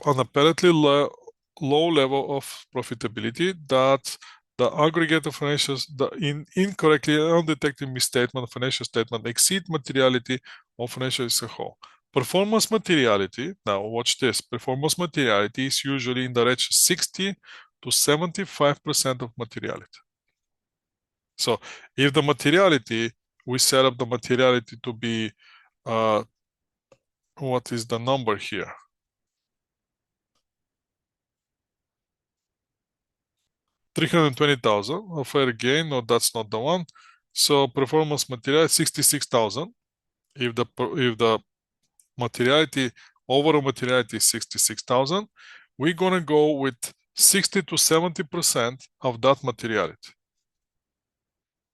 on apparently low level of profitability that the aggregate of financials, the incorrectly undetected misstatement of financial statement exceed materiality of financial as a whole. Performance materiality, now watch this, performance materiality is usually in the range 60 to 75% of materiality. So if the materiality, we set up the materiality to be, what is the number here? 320,000 of fair gain. No, that's not the one. So performance material 66,000. If the materiality, overall materiality is 66,000, we're gonna go with 60 to 70% of that materiality.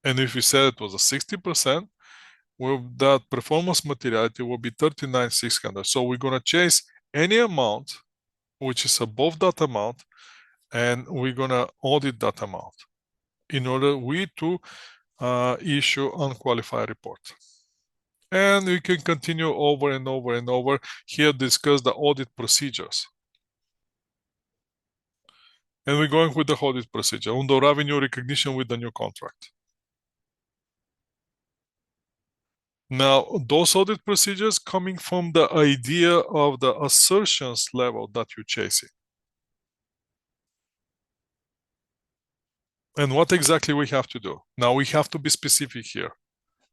And if we said it was a 60%, well, that performance materiality will be 39,600. So we're gonna chase any amount which is above that amount, and we're gonna audit that amount in order to issue unqualified report. And we can continue over and over and over. Here discuss the audit procedures. And we're going with the audit procedure on the revenue recognition with the new contract. Now, those audit procedures coming from the idea of the assertions level that you're chasing. And what exactly we have to do? Now we have to be specific here.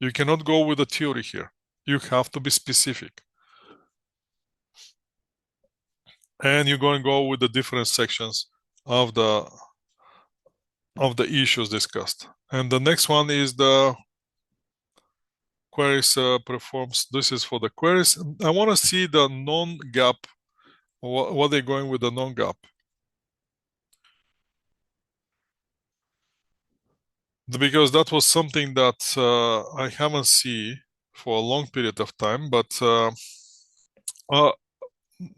You cannot go with the theory here. You have to be specific. And you're going to go with the different sections of the issues discussed. And the next one is the queries performs. This is for the queries. I want to see the non-gap, what they're going with the non-gap. Because that was something that I haven't seen for a long period of time, but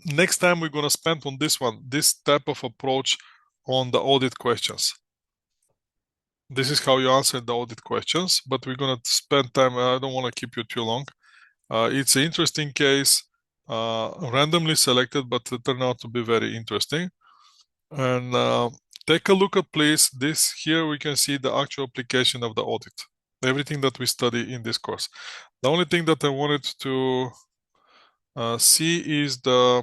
next time we're going to spend on this one, this type of approach on the audit questions. This is how you answer the audit questions, but we're going to spend time. I don't want to keep you too long. It's an interesting case, randomly selected, but it turned out to be very interesting. And take a look at, please, this here we can see the actual application of the audit, everything that we study in this course. The only thing that I wanted to see is the,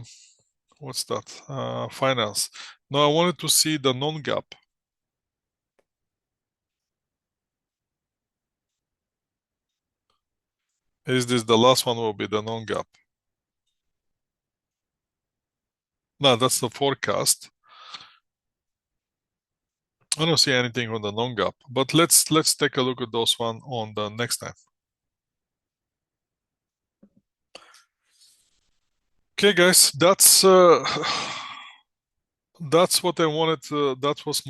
what's that, finance. No, I wanted to see the non-gap. Is this the last one will be the non-gap? No, that's the forecast. I don't see anything on the non-gap, but let's take a look at those one on the next time. Okay, guys, that's what I wanted. That was